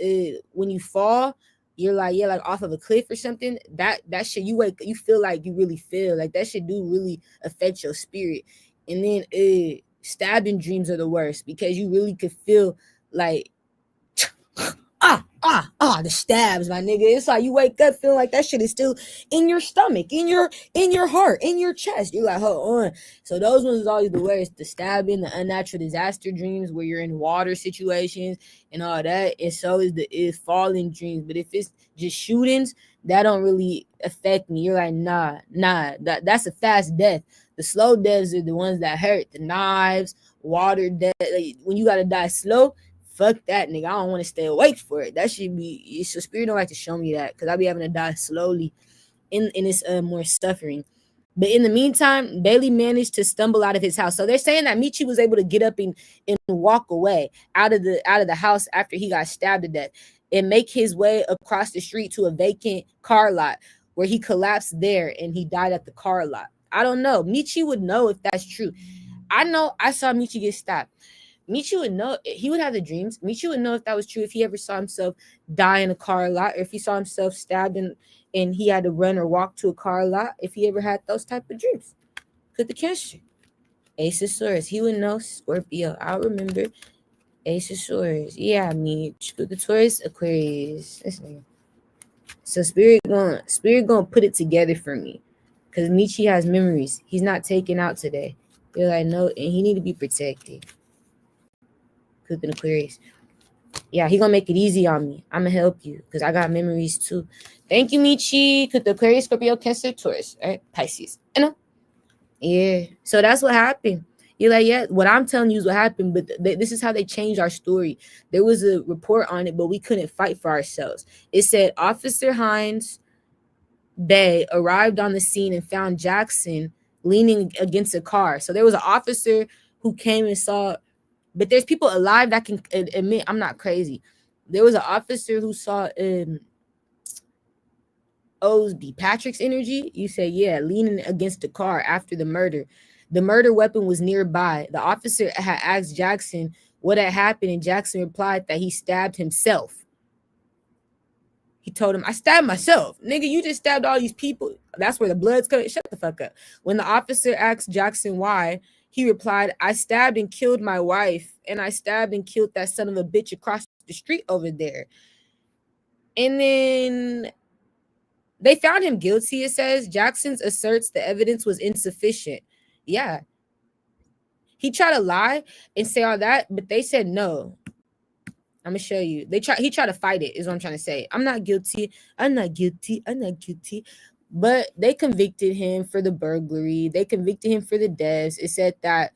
when you fall, you're like, yeah, like off of a cliff or something. That shit, you feel like you really feel like that shit do really affect your spirit. And then stabbing dreams are the worst because you really could feel like the stabs, my nigga. It's like you wake up feeling like that shit is still in your stomach, in your heart, in your chest. You're like, hold on. So those ones is always the worst. The stabbing, the unnatural disaster dreams where you're in water situations and all that. And so is falling dreams. But if it's just shootings, that don't really affect me. You're like, nah, that's a fast death. The slow deaths are the ones that hurt. The knives, water death. Like, when you gotta die slow, fuck that, nigga. I don't want to stay awake for it. That should be. So spirit don't like to show me that because I be having to die slowly, in this more suffering. But in the meantime, Bailey managed to stumble out of his house. So they're saying that Meechi was able to get up and walk away out of the house after he got stabbed to death and make his way across the street to a vacant car lot where he collapsed there and he died at the car lot. I don't know. Meechi would know if that's true. I know I saw Meechi get stabbed. Meechi would know. He would have the dreams. Meechi would know if that was true, if he ever saw himself die in a car lot, or if he saw himself stabbed and he had to run or walk to a car lot, if he ever had those type of dreams. Put the Cancer. Ace of Swords. He would know. Scorpio. I'll remember. Ace of Swords. Yeah, Meech. Put the Taurus, Aquarius. So spirit gonna put it together for me. Because Meechi has memories. He's not taken out today. They're like, no, and he need to be protected. Put in Aquarius. Yeah, he gonna make it easy on me. I'm gonna help you because I got memories too. Thank you, Meechi. Put the Aquarius, Scorpio, Cancer, Taurus, right? Pisces. I know. Yeah. So that's what happened. You're like, yeah, what I'm telling you is what happened, but this is how they changed our story. There was a report on it, but we couldn't fight for ourselves. It said Officer Hines Bay arrived on the scene and found Jackson leaning against a car. So there was an officer who came and saw. But there's people alive that can admit I'm not crazy. There was an officer who saw Osby, Patrick's energy. You say, yeah, leaning against the car after the murder. The murder weapon was nearby. The officer had asked Jackson what had happened, and Jackson replied that he stabbed himself. He told him, I stabbed myself. Nigga, you just stabbed all these people. That's where the blood's coming. Shut the fuck up. When the officer asked Jackson why, he replied, I stabbed and killed my wife, and I stabbed and killed that son of a bitch across the street over there. And then they found him guilty, it says. Jackson asserts the evidence was insufficient. Yeah. He tried to lie and say all that, but they said no. I'm gonna show you. He tried to fight it, is what I'm trying to say. I'm not guilty. I'm not guilty. But they convicted him for the burglary. They convicted him for the deaths. It said that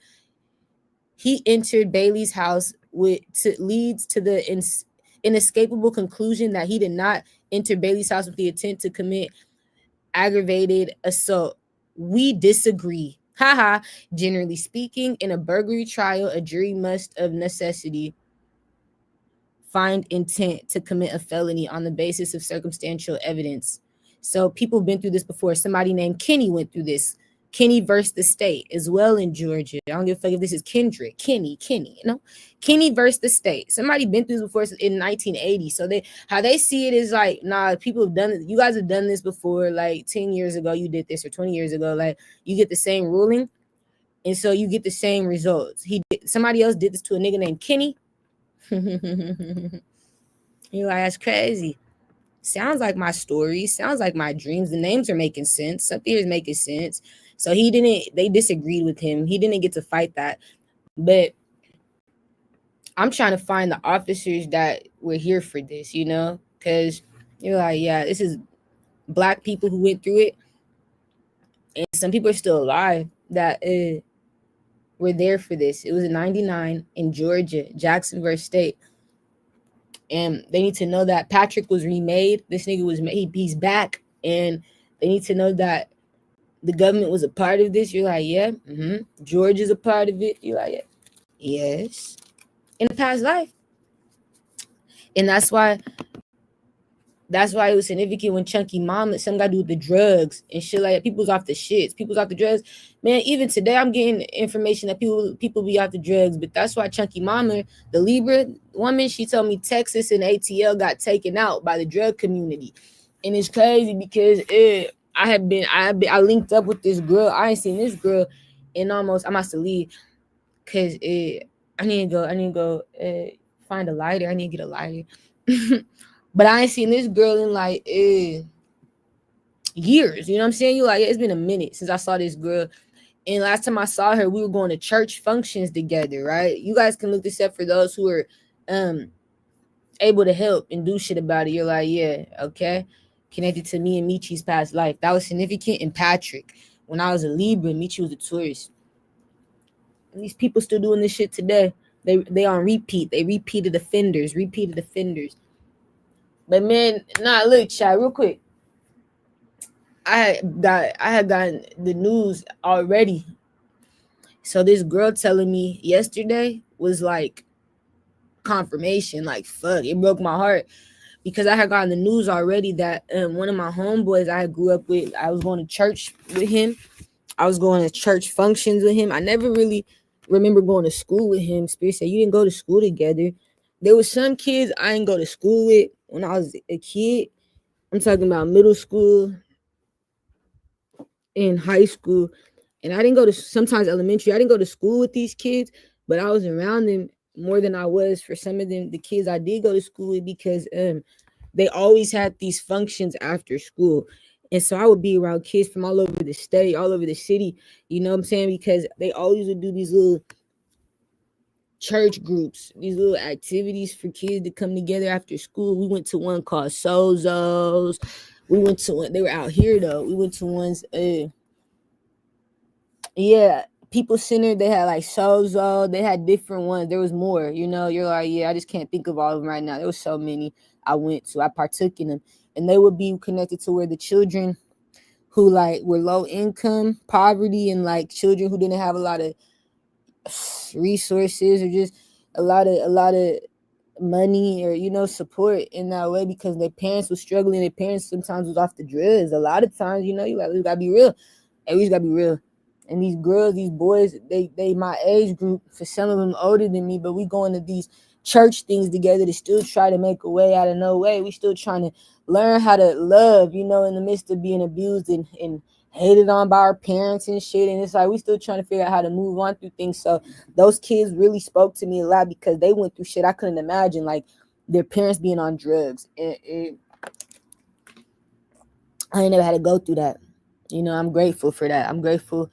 he entered Bailey's house leads to the inescapable conclusion that he did not enter Bailey's house with the intent to commit aggravated assault. We disagree. Haha. Generally speaking, in a burglary trial, a jury must of necessity find intent to commit a felony on the basis of circumstantial evidence. So people have been through this before. Somebody named Kenny went through this. Kenny versus the state as well in Georgia. I don't give a fuck if this is Kendrick. Kenny, Kenny versus the state. Somebody been through this before in 1980. So how they see it is like, nah, people have done it. You guys have done this before. Like 10 years ago, you did this, or 20 years ago. Like you get the same ruling, and so you get the same results. Somebody else did this to a nigga named Kenny. You're like, that's crazy. Sounds like my story. Sounds like my dreams. The names are making sense. Something is making sense. So they disagreed with him. He didn't get to fight that. But I'm trying to find the officers that were here for this, because you're like, yeah, this is Black people who went through it. And some people are still alive that were there for this. It was in 99 in Georgia, Jackson versus State. And they need to know that Patrick was remade. This nigga was made. He's back. And they need to know that the government was a part of this. You're like, yeah. George is a part of it. You're like, yeah. Yes. In a past life. And that's why That's why it was significant when Chunky Mama, something got to do with the drugs and shit like that. People's off the shits. People's off the drugs. Man, even today I'm getting information that people be off the drugs. But that's why Chunky Mama, the Libra woman, she told me Texas and ATL got taken out by the drug community. And it's crazy because I linked up with this girl. I ain't seen this girl in almost, I must leave because I need to go find a lighter. I need to get a lighter. But I ain't seen this girl in like years. You know what I'm saying? You like, it's been a minute since I saw this girl. And last time I saw her, we were going to church functions together, right? You guys can look this up for those who are able to help and do shit about it. You're like, yeah, okay. Connected to me and Meechi's past life. That was significant. And Patrick, when I was a Libra, Meechi was a Taurus. And these people still doing this shit today. They on repeat. They repeated offenders. But man, nah, look, chat, real quick. I had gotten the news already. So this girl telling me yesterday was like confirmation. Like, fuck, it broke my heart because I had gotten the news already that one of my homeboys I grew up with, I was going to church with him. I was going to church functions with him. I never really remember going to school with him. Spirit said, you didn't go to school together. There was some kids I didn't go to school with when I was a kid. I'm talking about middle school, in high school, and I didn't go to, sometimes elementary. I didn't go to school with these kids, but I was around them more than I was for some of them, the kids I did go to school with, because they always had these functions after school. And so I would be around kids from all over the state, all over the city, you know what I'm saying? Because they always would do these little church groups, these little activities for kids to come together after school. We went to one called Sozo's. We went to one, they were out here though. We went to ones, yeah, people centered. They had like Sozo. They had different ones. There was more. You know, you're like, yeah, I just can't think of all of them right now. There was so many I went to. I partook in them, and they would be connected to where the children who like were low income, poverty, and like children who didn't have a lot of resources or just a lot of money or support in that way, because their parents were struggling. Their parents sometimes was off the drugs. A lot of times, you like, we gotta be real. Hey, we just gotta be real. And these girls, these boys, they my age group. For some of them older than me, but we going to these church things together to still try to make a way out of no way. We still trying to learn how to love, in the midst of being abused and hated on by our parents and shit. And it's like we still trying to figure out how to move on through things. So those kids really spoke to me a lot because they went through shit I couldn't imagine, like their parents being on drugs. And I ain't never had to go through that. I'm grateful for that. I'm grateful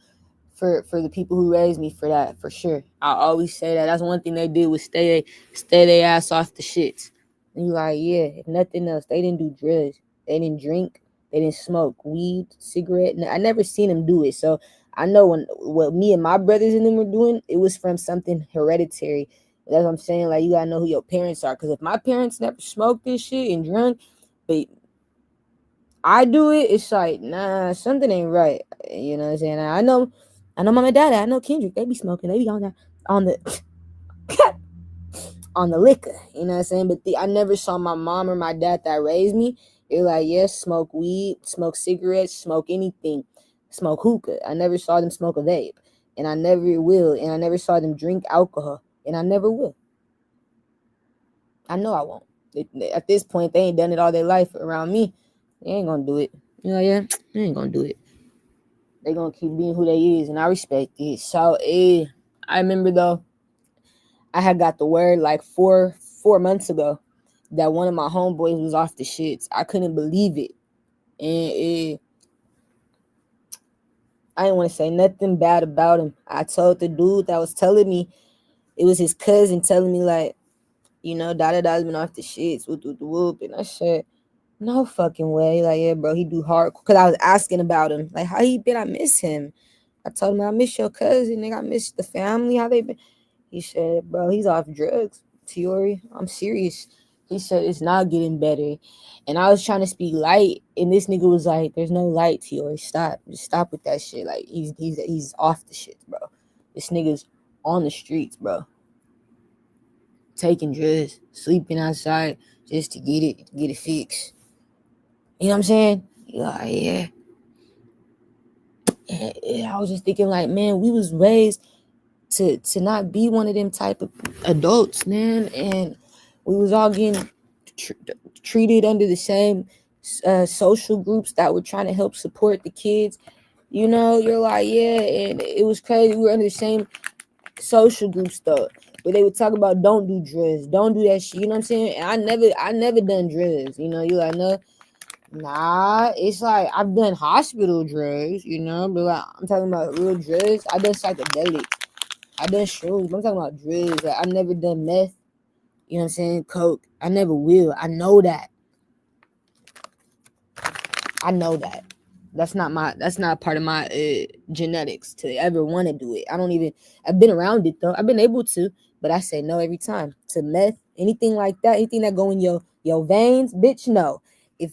for the people who raised me for that, for sure. I always say that. That's one thing they did was stay their ass off the shits. And you like, yeah, if nothing else, they didn't do drugs. They didn't drink. They didn't smoke weed, cigarette. I never seen them do it. So I know what me and my brothers and them were doing, it was from something hereditary. That's what I'm saying. Like, you gotta know who your parents are. Because if my parents never smoked this shit and drunk, but I do it, it's like, nah, something ain't right. You know what I'm saying? I know mom and dad, I know Kendrick, they be smoking, they be on the on the liquor, you know what I'm saying? But I never saw my mom or my dad that raised me. They're like, yes, smoke weed, smoke cigarettes, smoke anything, smoke hookah. I never saw them smoke a vape, and I never will, and I never saw them drink alcohol, and I never will. I know I won't. At this point, they ain't done it all their life around me. They ain't gonna do it. Yeah, they ain't gonna do it. They gonna keep being who they is, and I respect it. So, I remember though, I had got the word like four months ago that one of my homeboys was off the shits. I couldn't believe it, and I didn't want to say nothing bad about him. I told the dude that was telling me, it was his cousin telling me like, Dada's been off the shits, whoop, and I said, no fucking way. Like, yeah, bro, he do hard. Because I was asking about him. Like, how he been? I miss him. I told him, I miss your cousin. Nigga, I miss the family. How they been? He said, bro, he's off drugs. Tiori, I'm serious. He said, it's not getting better. And I was trying to speak light. And this nigga was like, there's no light, Tiori. Stop. Just stop with that shit. Like, he's off the shit, bro. This nigga's on the streets, bro. Taking drugs, sleeping outside just to get it fixed. You know what I'm saying? Yeah. And I was just thinking, like, man, we was raised to not be one of them type of adults, man, and we was all getting treated under the same social groups that were trying to help support the kids. You know, you're like, yeah, and it was crazy. We were under the same social groups though, where they would talk about don't do drugs, don't do that shit. You know what I'm saying? And I never done drugs. You know, you like, no, nah. It's like I've done hospital drugs. You know, but like I'm talking about real drugs. I done psychedelics. I done shrooms. I'm talking about drugs. Like, I've never done meth. You know what I'm saying? Coke. I never will. I know that. I know that. That's not part of my genetics to ever want to do it. I've been around it though. I've been able to, but I say no every time. To meth, anything like that, anything that go in your veins, bitch, no. If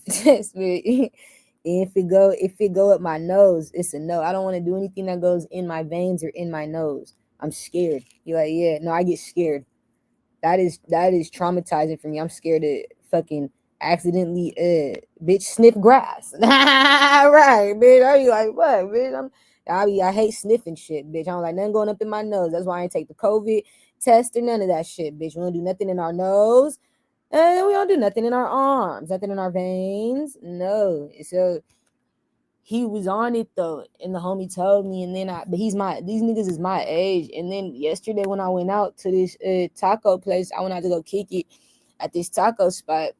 if it go up my nose, it's a no. I don't want to do anything that goes in my veins or in my nose. I'm scared. You're like, yeah, no, I get scared. That is traumatizing for me. I'm scared to fucking accidentally bitch sniff grass. Right, bitch. I be like, what, bitch? I hate sniffing shit, bitch. I don't like nothing going up in my nose. That's why I ain't take the COVID test or none of that shit, bitch. We don't do nothing in our nose. And we don't do nothing in our arms, nothing in our veins. No. So he was on it though, and the homie told me, and then but these niggas is my age. And then yesterday when I went out to this taco place, I went out to go kick it at this taco spot.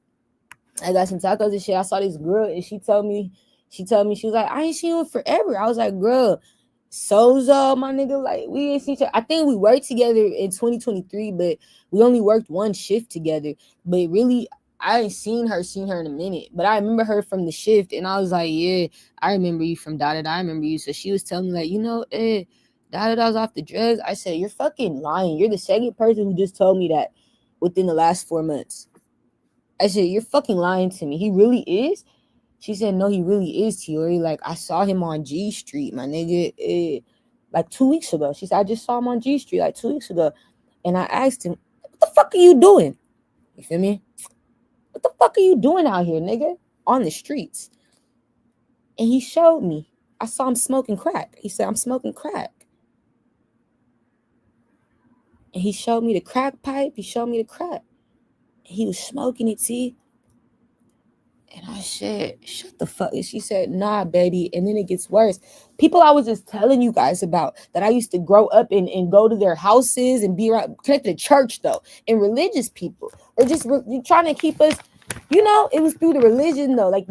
I got some tacos and shit. I saw this girl, and she told me, she was like, I ain't seen you in forever. I was like, girl, Sozo, my nigga, like we ain't seen each other. I think we worked together in 2023, but we only worked one shift together. But really, I ain't seen her in a minute. But I remember her from the shift, and I was like, yeah, I remember you from da da da. I remember you. So she was telling me like, da da da was off the drugs. I said, you're fucking lying. You're the second person who just told me that within the last 4 months. I said, you're fucking lying to me. He really is? She said, no, he really is, Tiori. Like, I saw him on G Street, my nigga, like 2 weeks ago. She said, I just saw him on G Street like 2 weeks ago. And I asked him, what the fuck are you doing? You feel me? What the fuck are you doing out here, nigga? On the streets. And he showed me. I saw him smoking crack. He said, I'm smoking crack. And he showed me the crack pipe. He showed me the crack. He was smoking it, see? And I said, shut the fuck. And she said, nah, baby. And then it gets worse. People I was just telling you guys about that I used to grow up in and go to their houses and be around, connected to church though, and religious people. Or just trying to keep us, it was through the religion though. Like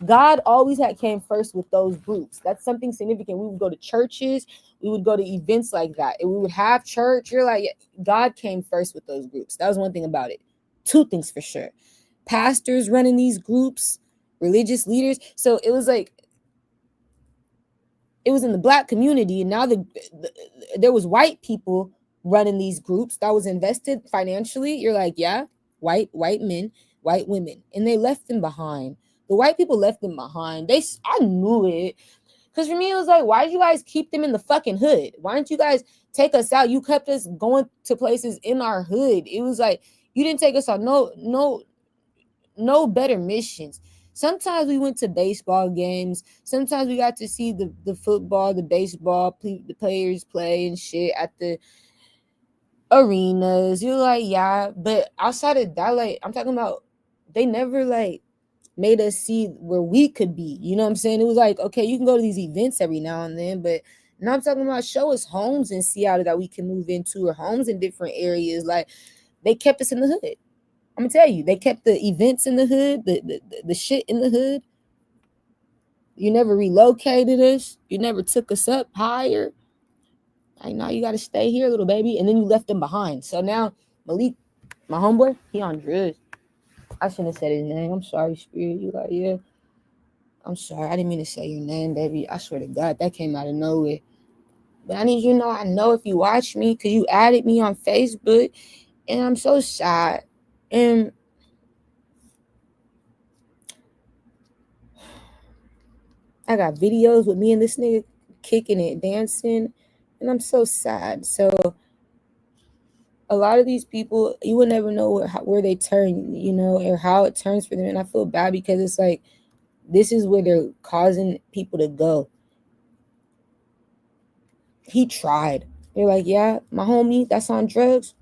God always came first with those groups. That's something significant. We would go to churches. We would go to events like that. And we would have church. You're like, God came first with those groups. That was one thing about it. Two things for sure. Pastors running these groups, religious leaders. So it was like, it was in the Black community, and now there was white people running these groups that was invested financially. You're like, yeah, white men, white women, and they left them behind. The white people left them behind. I knew it. Because for me, it was like, why did you guys keep them in the fucking hood? Why didn't you guys take us out? You kept us going to places in our hood. It was like, you didn't take us on no better missions. Sometimes we went to baseball games. Sometimes we got to see the football, the baseball, the players play and shit at the arenas. You're like, yeah, but outside of that, like, I'm talking about, they never like made us see where we could be. You know what I'm saying? It was like, okay, you can go to these events every now and then, but now I'm talking about show us homes in Seattle that we can move into, or homes in different areas. Like, they kept us in the hood. I'm gonna tell you, they kept the events in the hood, the shit in the hood. You never relocated us. You never took us up higher. Like, now you gotta stay here, little baby. And then you left them behind. So now Malik, my homeboy, he on drugs. I shouldn't have said his name. I'm sorry, Spirit. You like, yeah. I'm sorry. I didn't mean to say your name, baby. I swear to God, that came out of nowhere. But I need you to know, I know if you watch me, because you added me on Facebook, and I'm so sad. And I got videos with me and this nigga kicking it, dancing, and I'm so sad. So a lot of these people, you will never know where they turn, or how it turns for them. And I feel bad because it's like, This is where they're causing people to go. He tried. They're like, yeah, my homie, that's on drugs.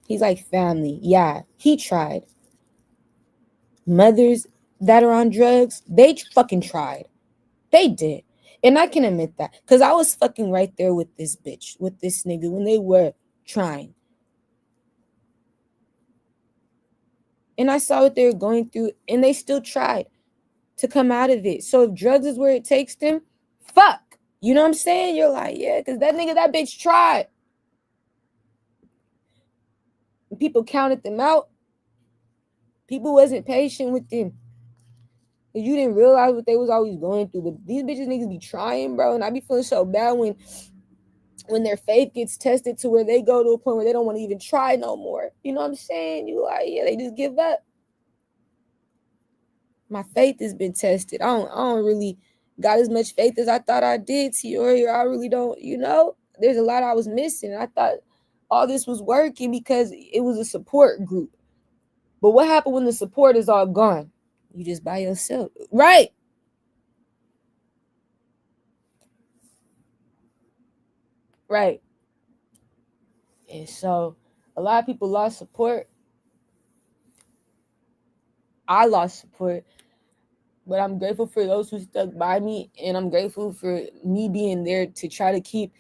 He's like, family. Yeah, he tried. Mothers that are on drugs, they fucking tried. They did. And I can admit that. Because I was fucking right there with this bitch, with this nigga, when they were trying. And I saw what they were going through, and they still tried to come out of it. So if drugs is where it takes them, fuck. You know what I'm saying? You're like, yeah, because that nigga, that bitch tried. And people counted them out. People wasn't patient with them. Cause you didn't realize what they was always going through. But these bitches niggas be trying, bro. And I be feeling so bad when their faith gets tested to where they go to a point where they don't want to even try no more. You know what I'm saying? You like, yeah, they just give up. My faith has been tested. I don't really got as much faith as I thought I did, Tiori. I really don't, you know? There's a lot I was missing. I thought all this was working because it was a support group. But what happened when the support is all gone? You just by yourself. Right. Right. And so a lot of people lost support. I lost support. But I'm grateful for those who stuck by me. And I'm grateful for me being there to try to keep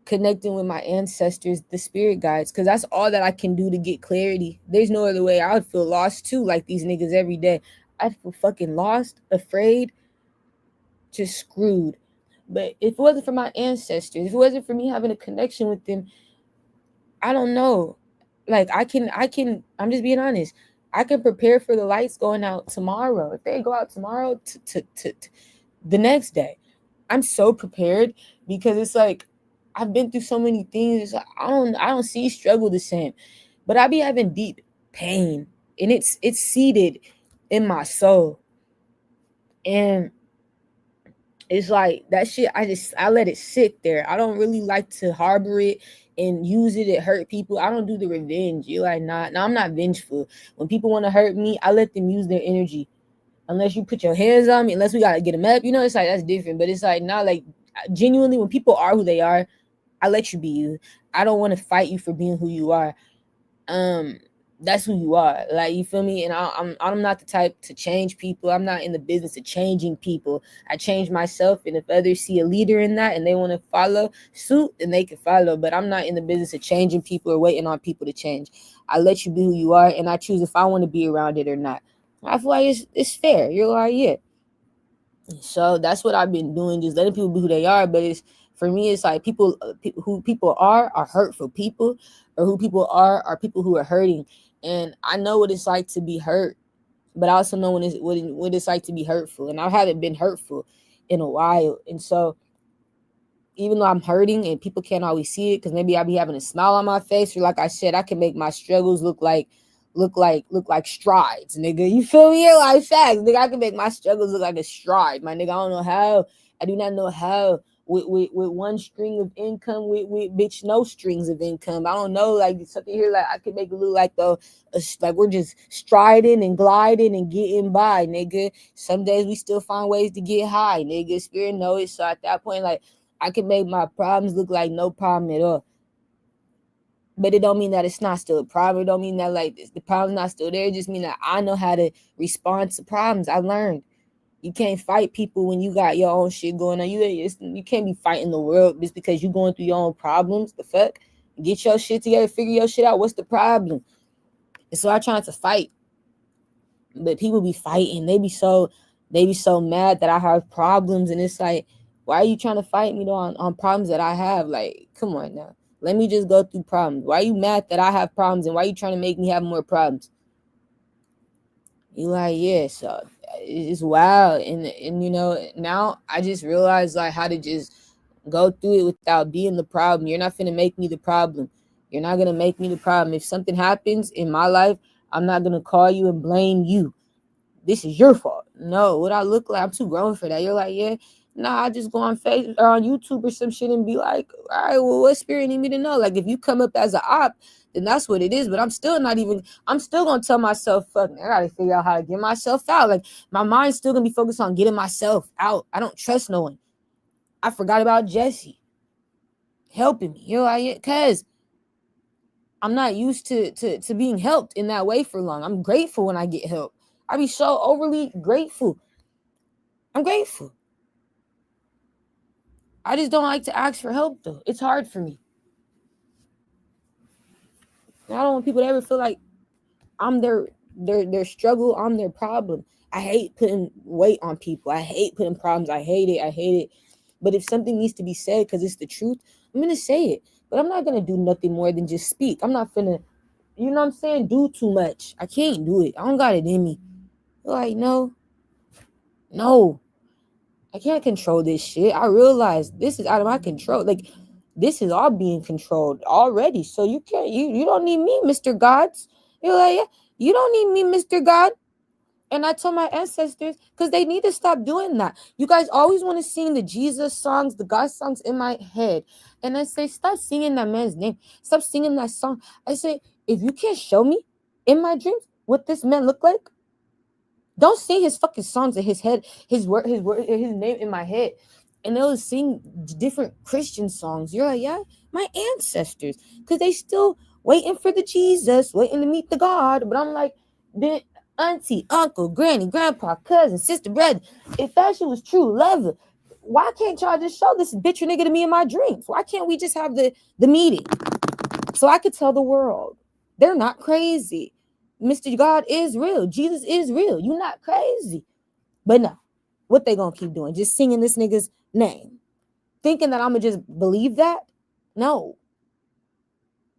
connecting with my ancestors, the spirit guides, because that's all that I can do to get clarity. There's no other way. I would feel lost too, like these niggas every day. I'd feel fucking lost, afraid, just screwed. But if it wasn't for my ancestors, if it wasn't for me having a connection with them, I don't know. Like I'm just being honest. I can prepare for the lights going out tomorrow. If they go out tomorrow to the next day, I'm so prepared because it's like I've been through so many things. It's like, I don't see struggle the same, but I be having deep pain, and it's seated in my soul, and it's like that shit. I let it sit there. I don't really like to harbor it and use it to hurt people. I don't do the revenge. You like not? No, I'm not vengeful. When people want to hurt me, I let them use their energy. Unless you put your hands on me, unless we gotta get them up, you know, it's like that's different. But it's like not like genuinely when people are who they are, I let you be you. I don't want to fight you for being who you are. That's who you are. Like you feel me? And I'm not the type to change people. I'm not in the business of changing people. I change myself, and if others see a leader in that and they want to follow suit, then they can follow. But I'm not in the business of changing people or waiting on people to change. I let you be who you are, and I choose if I want to be around it or not. I feel like it's fair. You're like, yeah. So that's what I've been doing, just letting people be who they are. But it's for me, it's like people who people are hurtful people, or who people are people who are hurting. And I know what it's like to be hurt, but I also know what it's like to be hurtful. And I haven't been hurtful in a while, and so even though I'm hurting and people can't always see it, because maybe I be having a smile on my face, or like I said, I can make my struggles look like strides, nigga. You feel me? Like facts, nigga. I can make my struggles look like a stride, my nigga. I don't know how. I do not know how. With one string of income, with bitch no strings of income. I don't know, like something here, like I could make it look like like we're just striding and gliding and getting by, nigga. Some days we still find ways to get high, nigga. Spirit know it. So at that point, like I can make my problems look like no problem at all. But it don't mean that it's not still a problem. It don't mean that like the problem's not still there. It just mean that I know how to respond to problems. I learned. You can't fight people when you got your own shit going on. You can't be fighting the world just because you going through your own problems. The fuck? Get your shit together. Figure your shit out. What's the problem? And so I trying to fight. But people be fighting. They be so mad that I have problems. And it's like, why are you trying to fight me though on problems that I have? Like, come on now. Let me just go through problems. Why are you mad that I have problems, and why are you trying to make me have more problems? You like, yeah, so it's wild. And you know, now I just realized like how to just go through it without being the problem. You're not finna make me the problem. You're not gonna make me the problem. If something happens in my life, I'm not gonna call you and blame you. This is your fault. No, what I look like, I'm too grown for that. You're like, yeah, Nah, I just go on Facebook or on YouTube or some shit and be like, all right, well, what spirit need me to know? Like, if you come up as an op, then that's what it is. But I'm still gonna tell myself, fuck, I gotta figure out how to get myself out. Like, my mind's still gonna be focused on getting myself out. I don't trust no one. I forgot about Jesse helping me, like, cause I'm not used to being helped in that way for long. I'm grateful when I get help. I be so overly grateful. I'm grateful. I just don't like to ask for help though. It's hard for me. I don't want people to ever feel like I'm their struggle, I'm their problem. I hate putting weight on people. I hate putting problems. I hate it. But if something needs to be said because it's the truth, I'm gonna say it. But I'm not gonna do nothing more than just speak. I'm not gonna, you know what I'm saying, do too much. I can't do it. I don't got it in me. Like, no, I can't control this shit. I realize this is out of my control. Like, this is all being controlled already. So you can't, you don't need me, Mr. Gods. You're like, yeah, you don't need me, Mr. God. And I told my ancestors, because they need to stop doing that. You guys always want to sing the Jesus songs, the God songs in my head. And I say, stop singing that man's name. Stop singing that song. I say, if you can't show me in my dreams what this man looked like, don't sing his fucking songs in his head, his name in my head. And they'll sing different Christian songs. You're like, yeah, my ancestors. Because they still waiting for the Jesus, waiting to meet the God. But I'm like, then auntie, uncle, granny, grandpa, cousin, sister, brother, if that shit was true love, why can't y'all just show this bitch or nigga to me in my dreams? Why can't we just have the meeting? So I could tell the world, they're not crazy. Mr. God is real. Jesus is real. You're not crazy. But no, what they gonna keep doing? Just singing this nigga's name. Thinking that I'm gonna just believe that? No.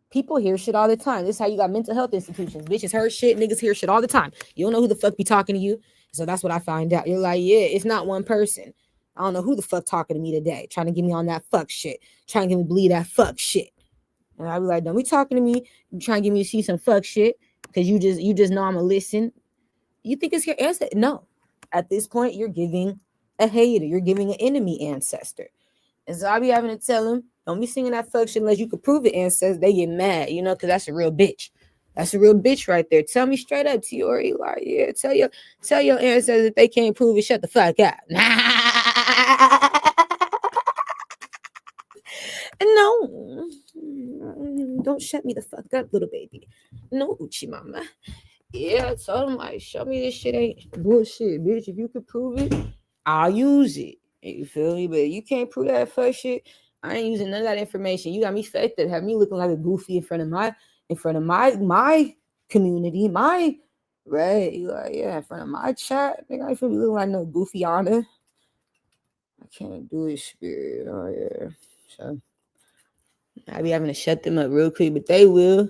People hear shit all the time. This is how you got mental health institutions. Bitches heard shit, niggas hear shit all the time. You don't know who the fuck be talking to you. So that's what I find out. You're like, yeah, it's not one person. I don't know who the fuck talking to me today. Trying to get me on that fuck shit. Trying to get me believe that fuck shit. And I be like, don't be talking to me. You trying to get me to see some fuck shit. Because you just know I'm going to listen. You think it's your ancestor? No. At this point, you're giving a hater. You're giving an enemy ancestor. And so I be having to tell them, don't be singing that fuck shit unless you can prove it, ancestor. They get mad, because that's a real bitch. That's a real bitch right there. Tell me straight up, Tiori. Like, yeah, tell your ancestors if they can't prove it, shut the fuck up. No. Don't shut me the fuck up, little baby. No, Uchi mama. Yeah, I told him, like, show me this shit ain't bullshit, bitch. If you could prove it, I'll use it. You feel me? But you can't prove that fuck shit. I ain't using none of that information. You got me faked that have me looking like a goofy in front of my community, my right. You like, yeah, in front of my chat. Nigga, I feel me looking like no goofy honor. I can't do it, spirit. Oh yeah. So I be having to shut them up real quick, but they will.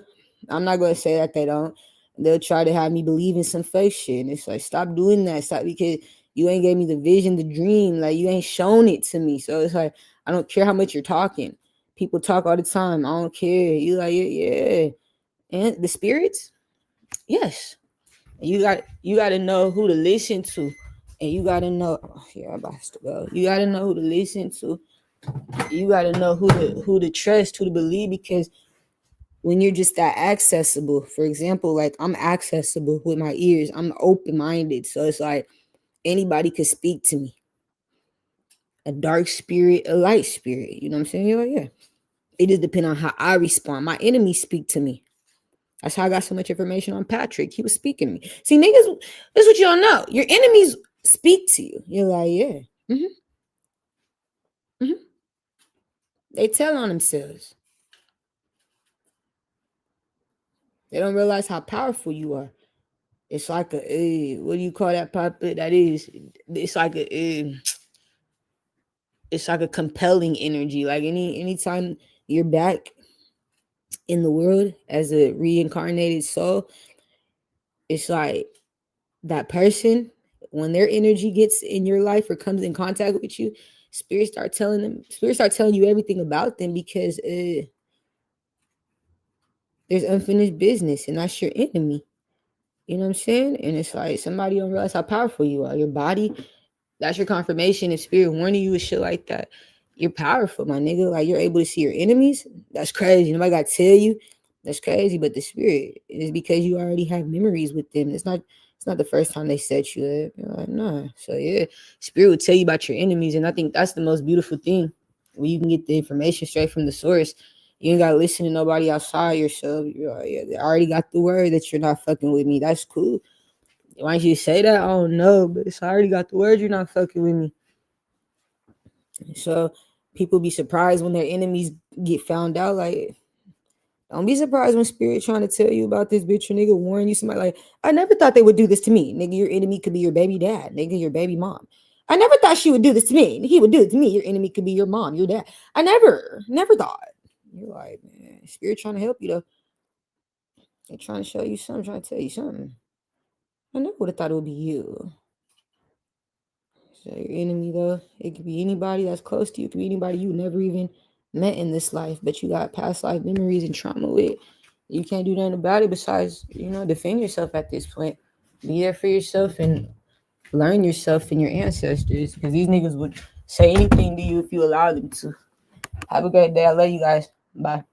I'm not gonna say that they don't. They'll try to have me believe in some fake shit. And it's like, stop doing that. Stop, because you ain't gave me the vision, the dream. Like, you ain't shown it to me. So it's like, I don't care how much you're talking. People talk all the time. I don't care. You like, yeah. And the spirits, yes. You got to know who to listen to. And you got to know, I'm about to go. You got to know who to listen to. You got to know who to trust, who to believe, because when you're just that accessible, for example, like I'm accessible with my ears, I'm open-minded, so it's like anybody could speak to me, a dark spirit, a light spirit, you know what I'm saying? You're like, yeah, it just depends on how I respond. My enemies speak to me. That's how I got so much information on Patrick. He was speaking to me. See, niggas, this is what you don't know. Your enemies speak to you. You're like, yeah. They tell on themselves. They don't realize how powerful you are. It's like what do you call that puppet? That is, it's like it's like a compelling energy. Like anytime you're back in the world as a reincarnated soul, it's like that person, when their energy gets in your life or comes in contact with you, spirits start telling you everything about them, because there's unfinished business, and that's your enemy. You know what I'm saying? And it's like somebody don't realize how powerful you are. Your body That's your confirmation. If spirit warning you with shit like that, you're powerful, my nigga. Like, you're able to see your enemies. That's crazy. Nobody got to tell you. That's crazy. But the spirit is because you already have memories with them. It's not the first time they set you up. You're like, nah. So yeah, spirit will tell you about your enemies, and I think that's the most beautiful thing, when you can get the information straight from the source. You ain't gotta listen to nobody outside yourself. You're like, yeah, they already got the word that you're not fucking with me. That's cool. Why don't you say that? I don't know, but it's already got the word you're not fucking with me. So people be surprised when their enemies get found out. Like, don't be surprised when spirit trying to tell you about this bitch or nigga warn you somebody like, I never thought they would do this to me. Nigga, your enemy could be your baby dad. Nigga, your baby mom. I never thought she would do this to me. He would do it to me. Your enemy could be your mom, your dad. I never thought. You're like, man, spirit trying to help you though. They're trying to show you something, trying to tell you something. I never would have thought it would be you. So your enemy though, it could be anybody that's close to you. It could be anybody you never even met in this life, but you got past life memories and trauma with. You can't do nothing about it besides, defend yourself at this point. Be there for yourself and learn yourself and your ancestors, because these niggas would say anything to you if you allow them to. Have a great day. I love you guys. Bye.